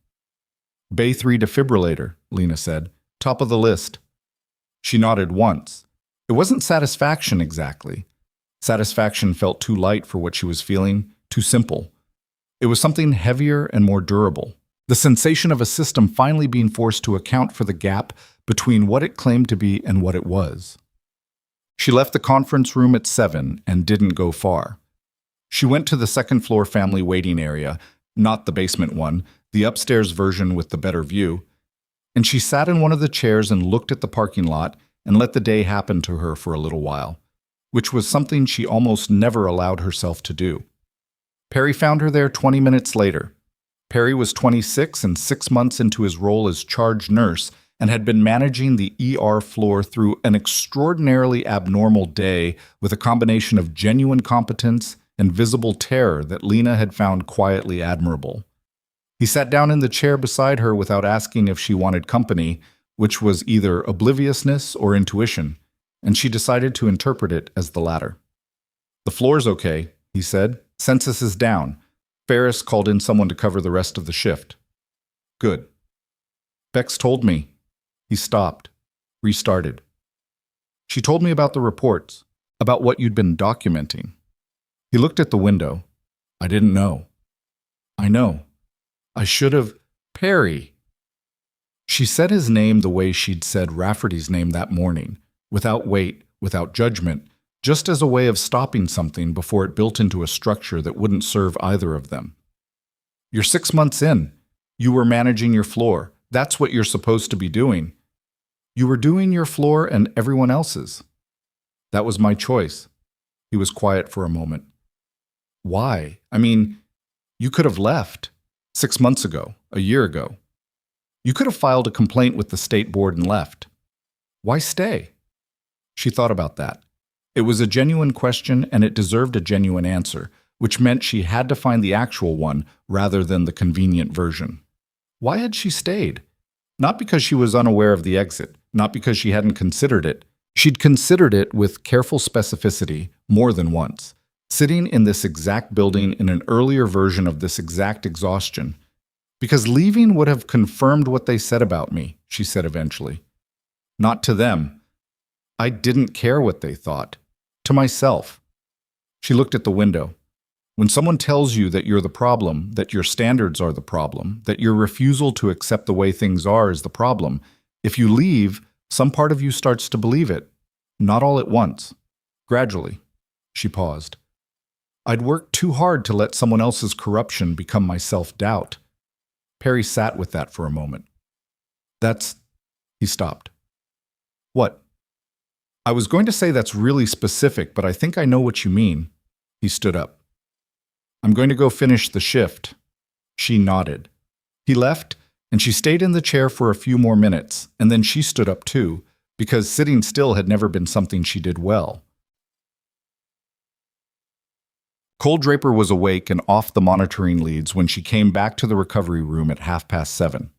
Bay 3 defibrillator, Lena said. Top of the list. She nodded once. It wasn't satisfaction exactly. Satisfaction felt too light for what she was feeling, too simple. It was something heavier and more durable. The sensation of a system finally being forced to account for the gap between what it claimed to be and what it was. She left the conference room at 7 and didn't go far. She went to the second-floor family waiting area, not the basement one, the upstairs version with the better view, and she sat in one of the chairs and looked at the parking lot and let the day happen to her for a little while, which was something she almost never allowed herself to do. Perry found her there 20 minutes later. Perry was 26 and 6 months into his role as charge nurse and had been managing the ER floor through an extraordinarily abnormal day with a combination of genuine competence and visible terror that Lena had found quietly admirable. He sat down in the chair beside her without asking if she wanted company, which was either obliviousness or intuition, and she decided to interpret it as the latter. "The floor's okay," he said. "Census is down. Ferris called in someone to cover the rest of the shift." "Good." "Bex told me." He stopped, restarted. "She told me about the reports, about what you'd been documenting." He looked at the window. "I didn't know." "I know. I should have—" "Perry." She said his name the way she'd said Rafferty's name that morning, without weight, without judgment, just as a way of stopping something before it built into a structure that wouldn't serve either of them. "You're 6 months in. You were managing your floor. That's what you're supposed to be doing. You were doing your floor and everyone else's." "That was my choice." He was quiet for a moment. "Why? I mean, you could have left 6 months ago, a year ago. You could have filed a complaint with the state board and left. Why stay?" She thought about that. It was a genuine question and it deserved a genuine answer, which meant she had to find the actual one rather than the convenient version. Why had she stayed? Not because she was unaware of the exit, not because she hadn't considered it. She'd considered it with careful specificity more than once, sitting in this exact building in an earlier version of this exact exhaustion. "Because leaving would have confirmed what they said about me," she said eventually. "Not to them. I didn't care what they thought. To myself." She looked at the window. When someone tells you that you're the problem, that your standards are the problem, that your refusal to accept the way things are is the problem, if you leave, some part of you starts to believe it. Not all at once. Gradually. She paused. I'd worked too hard to let someone else's corruption become my self-doubt. Perry sat with that for a moment. He stopped. What? I was going to say that's really specific, but I think I know what you mean. He stood up. I'm going to go finish the shift. She nodded. He left, and she stayed in the chair for a few more minutes, and then she stood up too, because sitting still had never been something she did well. Cole Draper was awake and off the monitoring leads when she came back to the recovery room at 7:30.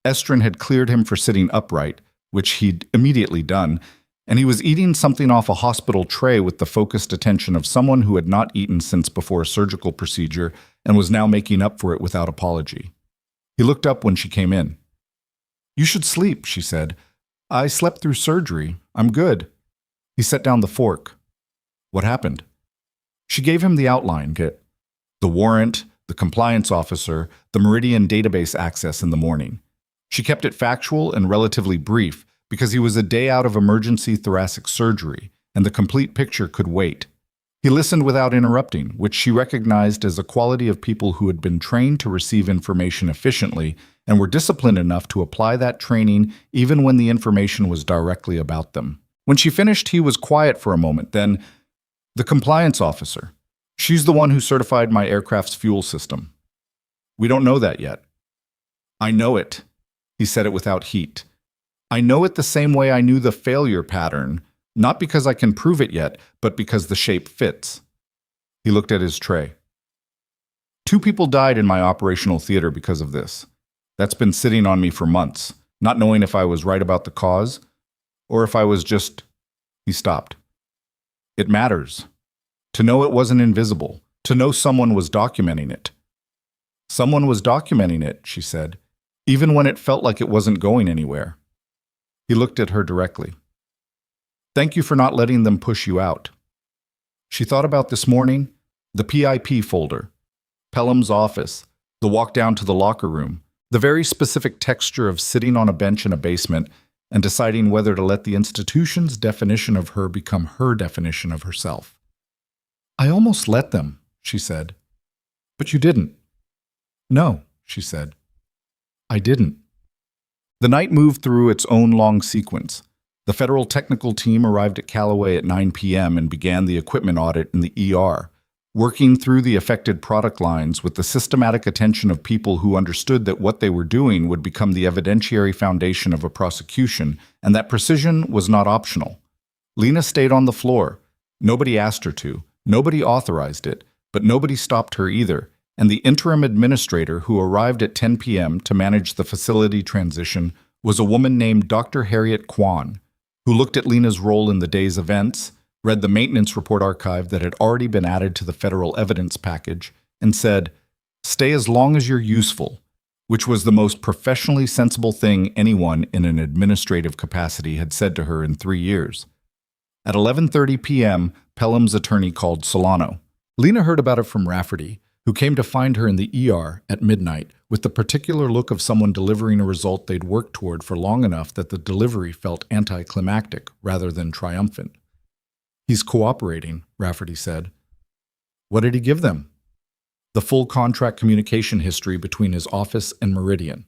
Estrin had cleared him for sitting upright, which he'd immediately done, and he was eating something off a hospital tray with the focused attention of someone who had not eaten since before a surgical procedure and was now making up for it without apology. He looked up when she came in. You should sleep, she said. I slept through surgery. I'm good. He set down the fork. What happened? She gave him the outline, the warrant, the compliance officer, the Meridian database access in the morning. She kept it factual and relatively brief because he was a day out of emergency thoracic surgery, and the complete picture could wait. He listened without interrupting, which she recognized as a quality of people who had been trained to receive information efficiently and were disciplined enough to apply that training even when the information was directly about them. When she finished, he was quiet for a moment, then, the compliance officer. She's the one who certified my aircraft's fuel system. We don't know that yet. I know it. He said it without heat. I know it the same way I knew the failure pattern, not because I can prove it yet, but because the shape fits. He looked at his tray. 2 people died in my operational theater because of this. That's been sitting on me for months, not knowing if I was right about the cause, or if I was just... He stopped. It matters. To know it wasn't invisible, to know someone was documenting it. Someone was documenting it, she said, even when it felt like it wasn't going anywhere. He looked at her directly. Thank you for not letting them push you out. She thought about this morning, the PIP folder, Pelham's office, the walk down to the locker room, the very specific texture of sitting on a bench in a basement and deciding whether to let the institution's definition of her become her definition of herself. I almost let them, she said. But you didn't. No, she said. I didn't. The night moved through its own long sequence. The federal technical team arrived at Callaway at 9 p.m. and began the equipment audit in the ER, working through the affected product lines with the systematic attention of people who understood that what they were doing would become the evidentiary foundation of a prosecution, and that precision was not optional. Lena stayed on the floor. Nobody asked her to. Nobody authorized it, but nobody stopped her either, and the interim administrator who arrived at 10 p.m. to manage the facility transition was a woman named Dr. Harriet Kwan, who looked at Lena's role in the day's events, read the maintenance report archive that had already been added to the federal evidence package, and said, "Stay as long as you're useful," which was the most professionally sensible thing anyone in an administrative capacity had said to her in 3 years. At 11:30 p.m., Pelham's attorney called Solano. Lena heard about it from Rafferty, who came to find her in the ER at midnight with the particular look of someone delivering a result they'd worked toward for long enough that the delivery felt anticlimactic rather than triumphant. He's cooperating, Rafferty said. What did he give them? The full contract communication history between his office and Meridian.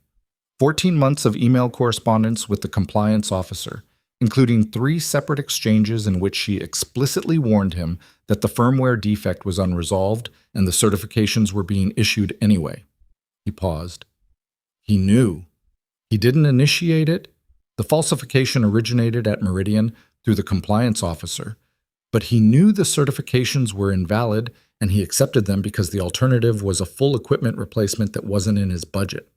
14 months of email correspondence with the compliance officer, including 3 separate exchanges in which she explicitly warned him that the firmware defect was unresolved and the certifications were being issued anyway. He paused. He knew. He didn't initiate it. The falsification originated at Meridian through the compliance officer, but he knew the certifications were invalid and he accepted them because the alternative was a full equipment replacement that wasn't in his budget.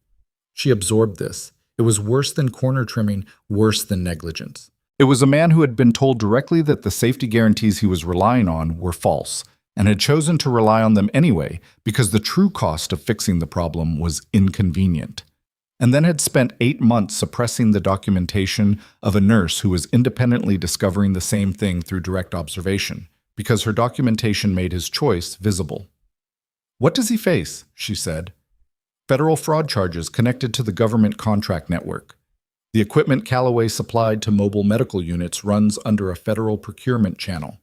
She absorbed this. It was worse than corner trimming, worse than negligence. It was a man who had been told directly that the safety guarantees he was relying on were false, and had chosen to rely on them anyway because the true cost of fixing the problem was inconvenient, and then had spent 8 months suppressing the documentation of a nurse who was independently discovering the same thing through direct observation, because her documentation made his choice visible. What does he face? She said. Federal fraud charges connected to the government contract network. The equipment Callaway supplied to mobile medical units runs under a federal procurement channel.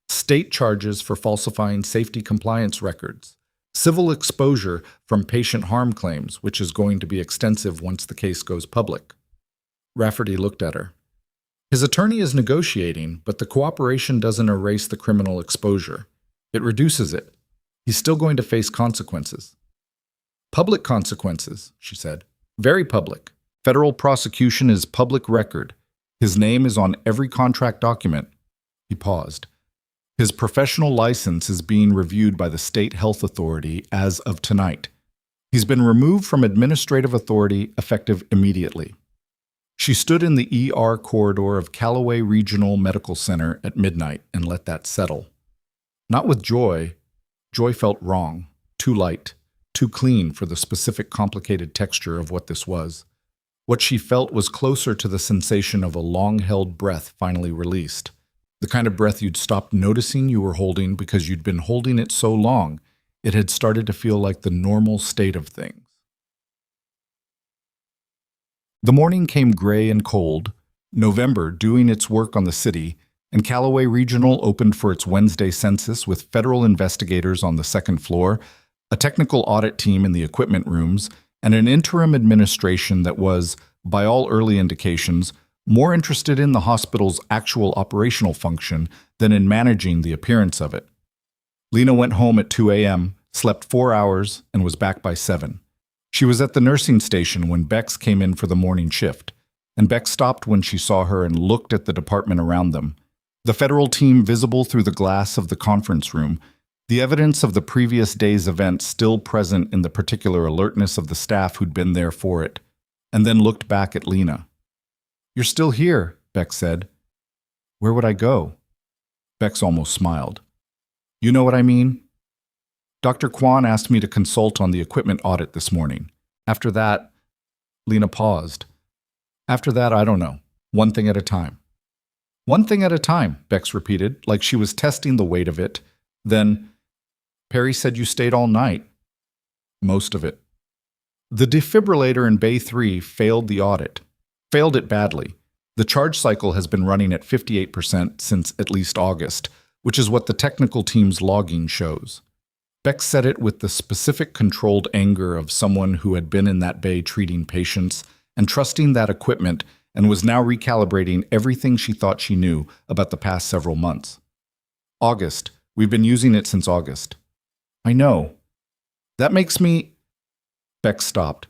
State charges for falsifying safety compliance records. Civil exposure from patient harm claims, which is going to be extensive once the case goes public. Rafferty looked at her. His attorney is negotiating, but the cooperation doesn't erase the criminal exposure. It reduces it. He's still going to face consequences. Public consequences, she said. Very public. Federal prosecution is public record. His name is on every contract document. He paused. His professional license is being reviewed by the state health authority as of tonight. He's been removed from administrative authority effective immediately. She stood in the ER corridor of Callaway Regional Medical Center at midnight and let that settle. Not with joy. Joy felt wrong, too light, too clean for the specific complicated texture of what this was. What she felt was closer to the sensation of a long-held breath finally released. The kind of breath you'd stopped noticing you were holding because you'd been holding it so long, it had started to feel like the normal state of things. The morning came gray and cold, November doing its work on the city, and Callaway Regional opened for its Wednesday census with federal investigators on the second floor, a technical audit team in the equipment rooms, and an interim administration that was, by all early indications, more interested in the hospital's actual operational function than in managing the appearance of it. Lena went home at 2 a.m., slept 4 hours, and was back by 7. She was at the nursing station when Bex came in for the morning shift, and Bex stopped when she saw her and looked at the department around them. The federal team visible through the glass of the conference room, the evidence of the previous day's event still present in the particular alertness of the staff who'd been there for it, and then looked back at Lena. "You're still here," Bex said. "Where would I go?" Bex almost smiled. "You know what I mean? Dr. Kwan asked me to consult on the equipment audit this morning. After that," Lena paused. "After that, I don't know. One thing at a time." "One thing at a time," Bex repeated, like she was testing the weight of it. Then, "Perry said you stayed all night." "Most of it." The defibrillator in Bay 3 failed the audit. Failed it badly. The charge cycle has been running at 58% since at least August, which is what the technical team's logging shows. Beck said it with the specific controlled anger of someone who had been in that bay treating patients and trusting that equipment and was now recalibrating everything she thought she knew about the past several months. "August. We've been using it since August." "I know. That makes me—" Beck stopped.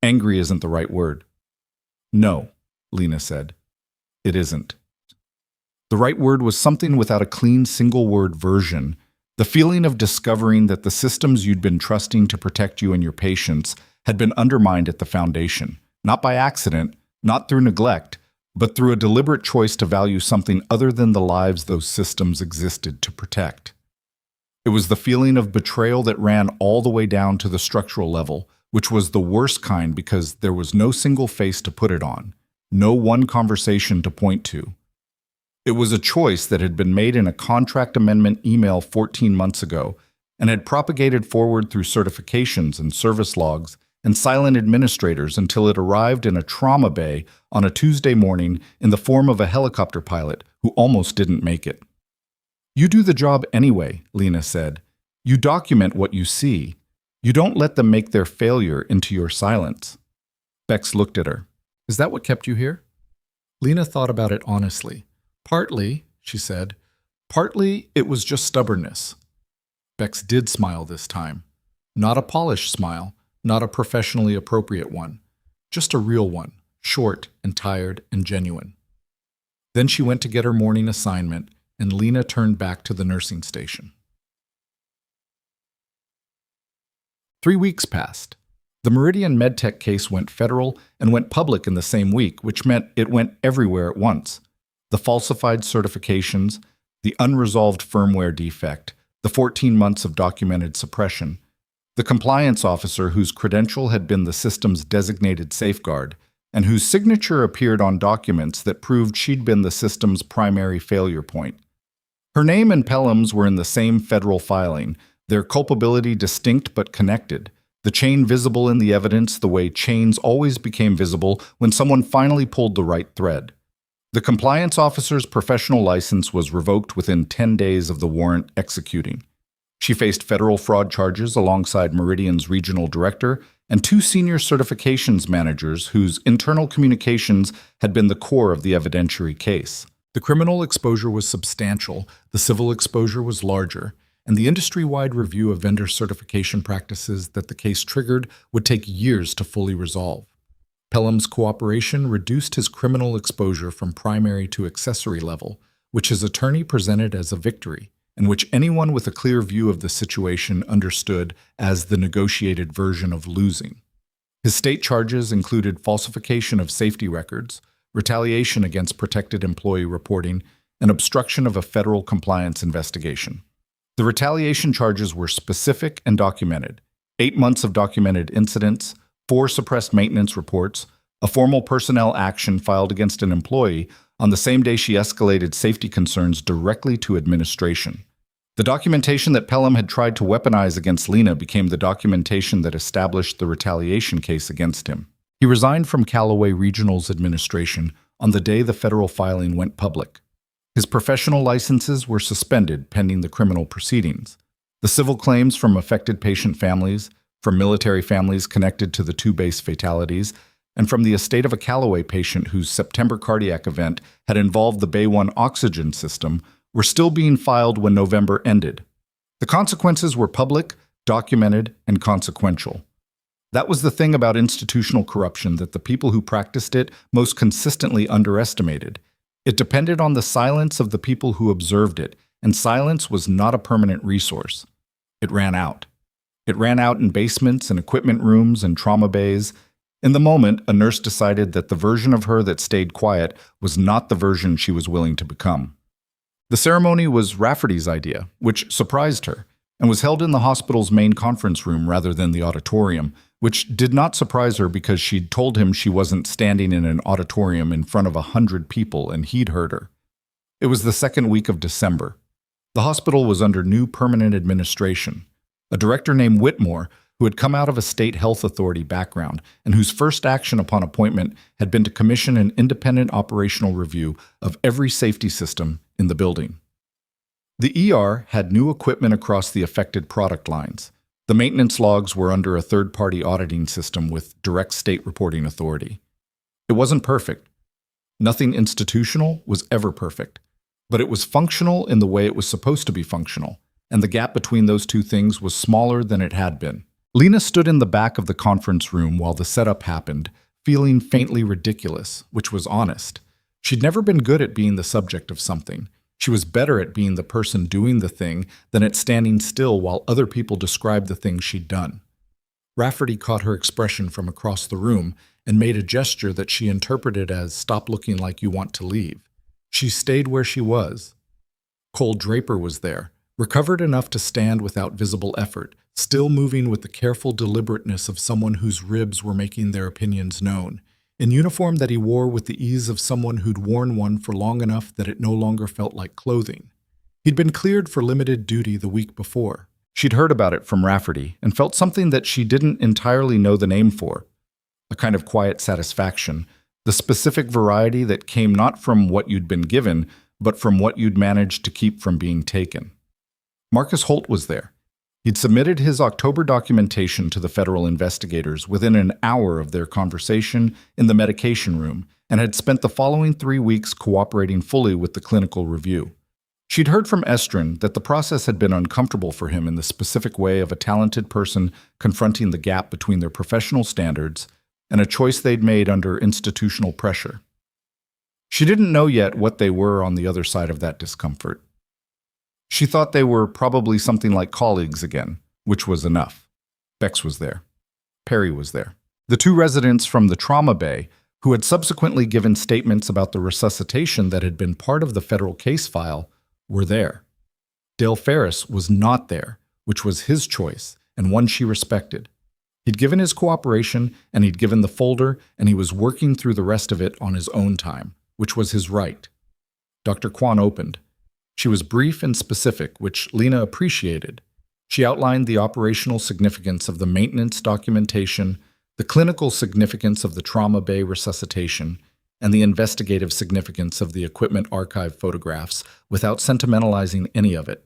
Angry isn't the right word. "No," Lena said. "It isn't." The right word was something without a clean single-word version. The feeling of discovering that the systems you'd been trusting to protect you and your patients had been undermined at the foundation, not by accident, not through neglect, but through a deliberate choice to value something other than the lives those systems existed to protect. It was the feeling of betrayal that ran all the way down to the structural level, which was the worst kind because there was no single face to put it on, no one conversation to point to. It was a choice that had been made in a contract amendment email 14 months ago and had propagated forward through certifications and service logs and silent administrators until it arrived in a trauma bay on a Tuesday morning in the form of a helicopter pilot who almost didn't make it. "You do the job anyway," Lena said. "You document what you see. You don't let them make their failure into your silence." Bex looked at her. "Is that what kept you here?" Lena thought about it honestly. "Partly," she said. "Partly it was just stubbornness." Bex did smile this time. Not a polished smile, not a professionally appropriate one. Just a real one, short and tired and genuine. Then she went to get her morning assignment, and Lena turned back to the nursing station. 3 weeks passed. The Meridian MedTech case went federal and went public in the same week, which meant it went everywhere at once. The falsified certifications, the unresolved firmware defect, the 14 months of documented suppression, the compliance officer whose credential had been the system's designated safeguard, and whose signature appeared on documents that proved she'd been the system's primary failure point. Her name and Pelham's were in the same federal filing, their culpability distinct but connected, The chain visible in the evidence the way chains always became visible when someone finally pulled the right thread. The compliance officer's professional license was revoked within 10 days of the warrant executing. She faced federal fraud charges alongside Meridian's regional director and two senior certifications managers whose internal communications had been the core of the evidentiary case. The criminal exposure was substantial, the civil exposure was larger, and the industry-wide review of vendor certification practices that the case triggered would take years to fully resolve. Pelham's cooperation reduced his criminal exposure from primary to accessory level, which his attorney presented as a victory, and which anyone with a clear view of the situation understood as the negotiated version of losing. His state charges included falsification of safety records, retaliation against protected employee reporting, and obstruction of a federal compliance investigation. The retaliation charges were specific and documented: 8 months of documented incidents, 4 suppressed maintenance reports, a formal personnel action filed against an employee on the same day she escalated safety concerns directly to administration. The documentation that Pelham had tried to weaponize against Lena became the documentation that established the retaliation case against him. He resigned from Callaway Regional's administration on the day the federal filing went public. His professional licenses were suspended pending the criminal proceedings. The civil claims from affected patient families, from military families connected to the 2 base fatalities, and from the estate of a Callaway patient whose September cardiac event had involved the Bay 1 oxygen system, were still being filed when November ended. The consequences were public, documented, and consequential. That was the thing about institutional corruption that the people who practiced it most consistently underestimated. It depended on the silence of the people who observed it, and silence was not a permanent resource. It ran out. It ran out in basements and equipment rooms and trauma bays. In the moment, a nurse decided that the version of her that stayed quiet was not the version she was willing to become. The ceremony was Rafferty's idea, which surprised her, and was held in the hospital's main conference room rather than the auditorium, which did not surprise her because she'd told him she wasn't standing in an auditorium in front of 100 people and he'd heard her. It was the second week of December. The hospital was under new permanent administration. A director named Whitmore, who had come out of a state health authority background and whose first action upon appointment had been to commission an independent operational review of every safety system in the building. The ER had new equipment across the affected product lines. The maintenance logs were under a third-party auditing system with direct state reporting authority. It wasn't perfect. Nothing institutional was ever perfect, but it was functional in the way it was supposed to be functional, and the gap between those two things was smaller than it had been. Lena stood in the back of the conference room while the setup happened, feeling faintly ridiculous, which was honest. She'd never been good at being the subject of something. She was better at being the person doing the thing than at standing still while other people described the thing she'd done. Rafferty caught her expression from across the room and made a gesture that she interpreted as "stop looking like you want to leave." She stayed where she was. Cole Draper was there, recovered enough to stand without visible effort, still moving with the careful deliberateness of someone whose ribs were making their opinions known, in uniform that he wore with the ease of someone who'd worn one for long enough that it no longer felt like clothing. He'd been cleared for limited duty the week before. She'd heard about it from Rafferty and felt something that she didn't entirely know the name for, a kind of quiet satisfaction, the specific variety that came not from what you'd been given, but from what you'd managed to keep from being taken. Marcus Holt was there. He'd submitted his October documentation to the federal investigators within an hour of their conversation in the medication room and had spent the following 3 weeks cooperating fully with the clinical review. She'd heard from Estrin that the process had been uncomfortable for him in the specific way of a talented person confronting the gap between their professional standards and a choice they'd made under institutional pressure. She didn't know yet what they were on the other side of that discomfort. She thought they were probably something like colleagues again, which was enough. Bex was there. Perry was there. The 2 residents from the trauma bay, who had subsequently given statements about the resuscitation that had been part of the federal case file, were there. Dale Ferris was not there, which was his choice and one she respected. He'd given his cooperation and he'd given the folder and he was working through the rest of it on his own time, which was his right. Dr. Kwan opened. She was brief and specific, which Lena appreciated. She outlined the operational significance of the maintenance documentation, the clinical significance of the trauma bay resuscitation, and the investigative significance of the equipment archive photographs without sentimentalizing any of it.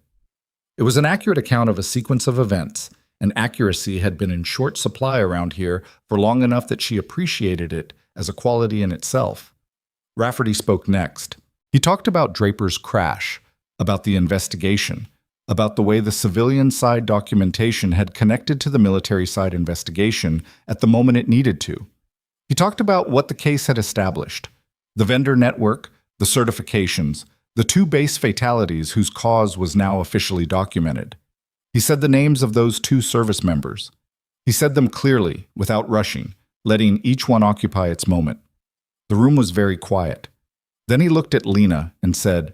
It was an accurate account of a sequence of events, and accuracy had been in short supply around here for long enough that she appreciated it as a quality in itself. Rafferty spoke next. He talked about Draper's crash, about the investigation, about the way the civilian side documentation had connected to the military side investigation at the moment it needed to. He talked about what the case had established, the vendor network, the certifications, the 2 base fatalities whose cause was now officially documented. He said the names of those 2 service members. He said them clearly, without rushing, letting each one occupy its moment. The room was very quiet. Then he looked at Lena and said,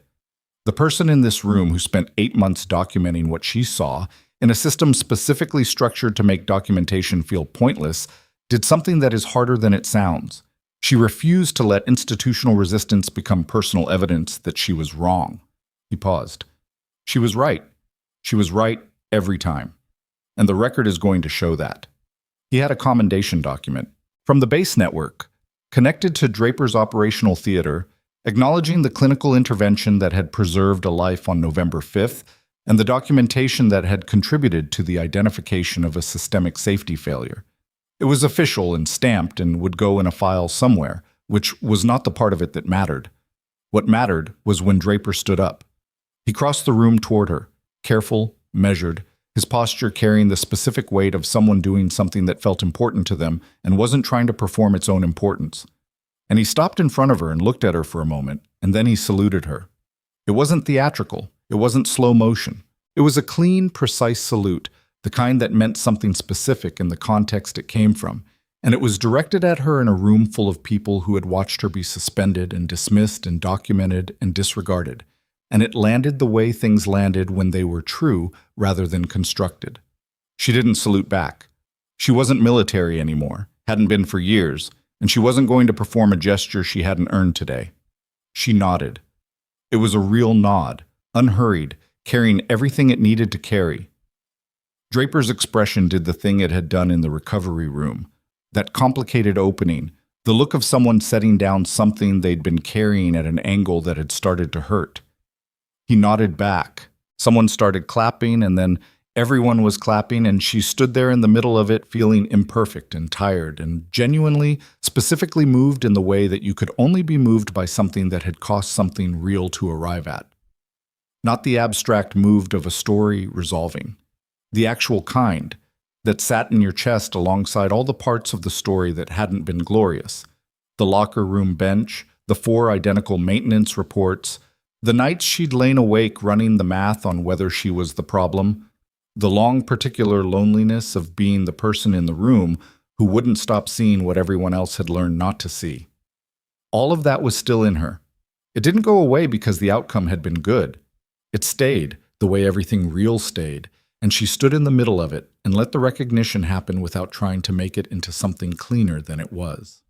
"The person in this room who spent 8 months documenting what she saw, in a system specifically structured to make documentation feel pointless, did something that is harder than it sounds. She refused to let institutional resistance become personal evidence that she was wrong." He paused. She was right. She was right every time. And the record is going to show that. He had a commendation document from the base network, connected to Draper's operational theater, acknowledging the clinical intervention that had preserved a life on November 5th and the documentation that had contributed to the identification of a systemic safety failure. It was official and stamped and would go in a file somewhere, which was not the part of it that mattered. What mattered was when Draper stood up. He crossed the room toward her, careful, measured, his posture carrying the specific weight of someone doing something that felt important to them and wasn't trying to perform its own importance. And he stopped in front of her and looked at her for a moment, and then he saluted her. It wasn't theatrical. It wasn't slow motion. It was a clean, precise salute, the kind that meant something specific in the context it came from, and it was directed at her in a room full of people who had watched her be suspended and dismissed and documented and disregarded, and it landed the way things landed when they were true rather than constructed. She didn't salute back. She wasn't military anymore, hadn't been for years, and she wasn't going to perform a gesture she hadn't earned today. She nodded. It was a real nod, unhurried, carrying everything it needed to carry. Draper's expression did the thing it had done in the recovery room, that complicated opening, the look of someone setting down something they'd been carrying at an angle that had started to hurt. He nodded back. Someone started clapping, and then everyone was clapping, and she stood there in the middle of it feeling imperfect and tired and genuinely, specifically moved in the way that you could only be moved by something that had cost something real to arrive at. Not the abstract moved of a story resolving. The actual kind that sat in your chest alongside all the parts of the story that hadn't been glorious. The locker room bench, the 4 identical maintenance reports, the nights she'd lain awake running the math on whether she was the problem, the long particular loneliness of being the person in the room who wouldn't stop seeing what everyone else had learned not to see. All of that was still in her. It didn't go away because the outcome had been good. It stayed, the way everything real stayed, and she stood in the middle of it and let the recognition happen without trying to make it into something cleaner than it was.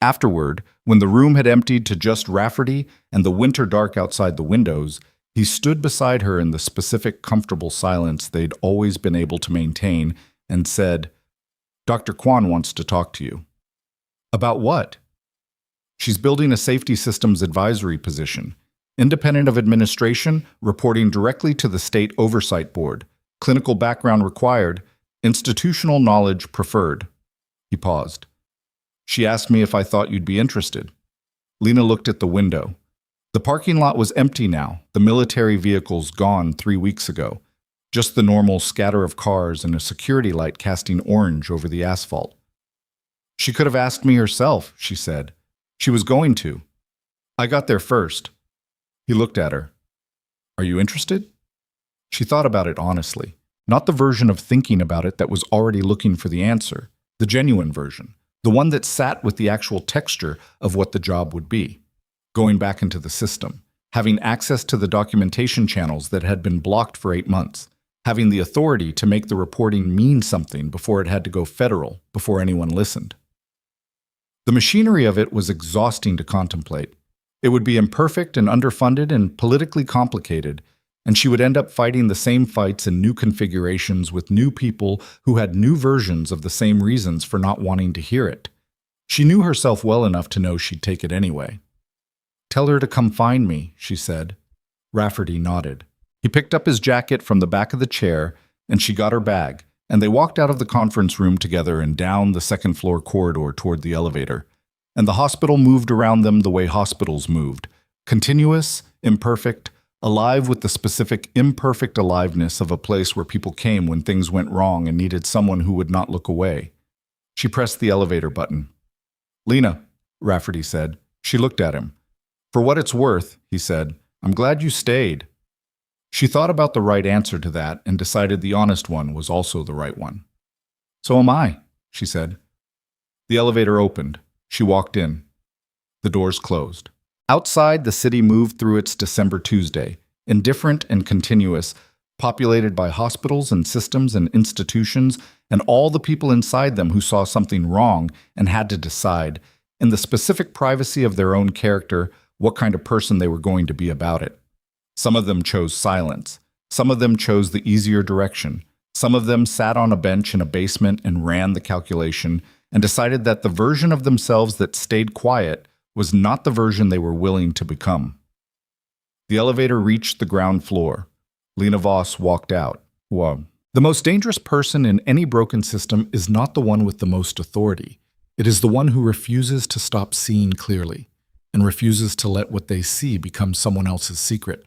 Afterward, when the room had emptied to just Rafferty and the winter dark outside the windows, he stood beside her in the specific, comfortable silence they'd always been able to maintain and said, "Dr. Kwan wants to talk to you." "About what?" "She's building a safety systems advisory position, independent of administration, reporting directly to the State Oversight Board. Clinical background required, institutional knowledge preferred." He paused. "She asked me if I thought you'd be interested." Lena looked at the window. The parking lot was empty now, the military vehicles gone 3 weeks ago. Just the normal scatter of cars and a security light casting orange over the asphalt. "She could have asked me herself," she said. "She was going to. I got there first." He looked at her. "Are you interested?" She thought about it honestly, not the version of thinking about it that was already looking for the answer, the genuine version, the one that sat with the actual texture of what the job would be. Going back into the system, having access to the documentation channels that had been blocked for 8 months, having the authority to make the reporting mean something before it had to go federal, before anyone listened. The machinery of it was exhausting to contemplate. It would be imperfect and underfunded and politically complicated, and she would end up fighting the same fights in new configurations with new people who had new versions of the same reasons for not wanting to hear it. She knew herself well enough to know she'd take it anyway. "Tell her to come find me," she said. Rafferty nodded. He picked up his jacket from the back of the chair, and she got her bag, and they walked out of the conference room together and down the second-floor corridor toward the elevator. And the hospital moved around them the way hospitals moved, continuous, imperfect, alive with the specific imperfect aliveness of a place where people came when things went wrong and needed someone who would not look away. She pressed the elevator button. "Lena," Rafferty said. She looked at him. "For what it's worth," he said, "I'm glad you stayed." She thought about the right answer to that and decided the honest one was also the right one. "So am I," she said. The elevator opened. She walked in. The doors closed. Outside, the city moved through its December Tuesday, indifferent and continuous, populated by hospitals and systems and institutions, and all the people inside them who saw something wrong and had to decide, in the specific privacy of their own character, what kind of person they were going to be about it. Some of them chose silence. Some of them chose the easier direction. Some of them sat on a bench in a basement and ran the calculation and decided that the version of themselves that stayed quiet was not the version they were willing to become. The elevator reached the ground floor. Lena Voss walked out. The most dangerous person in any broken system is not the one with the most authority. It is the one who refuses to stop seeing clearly and refuses to let what they see become someone else's secret.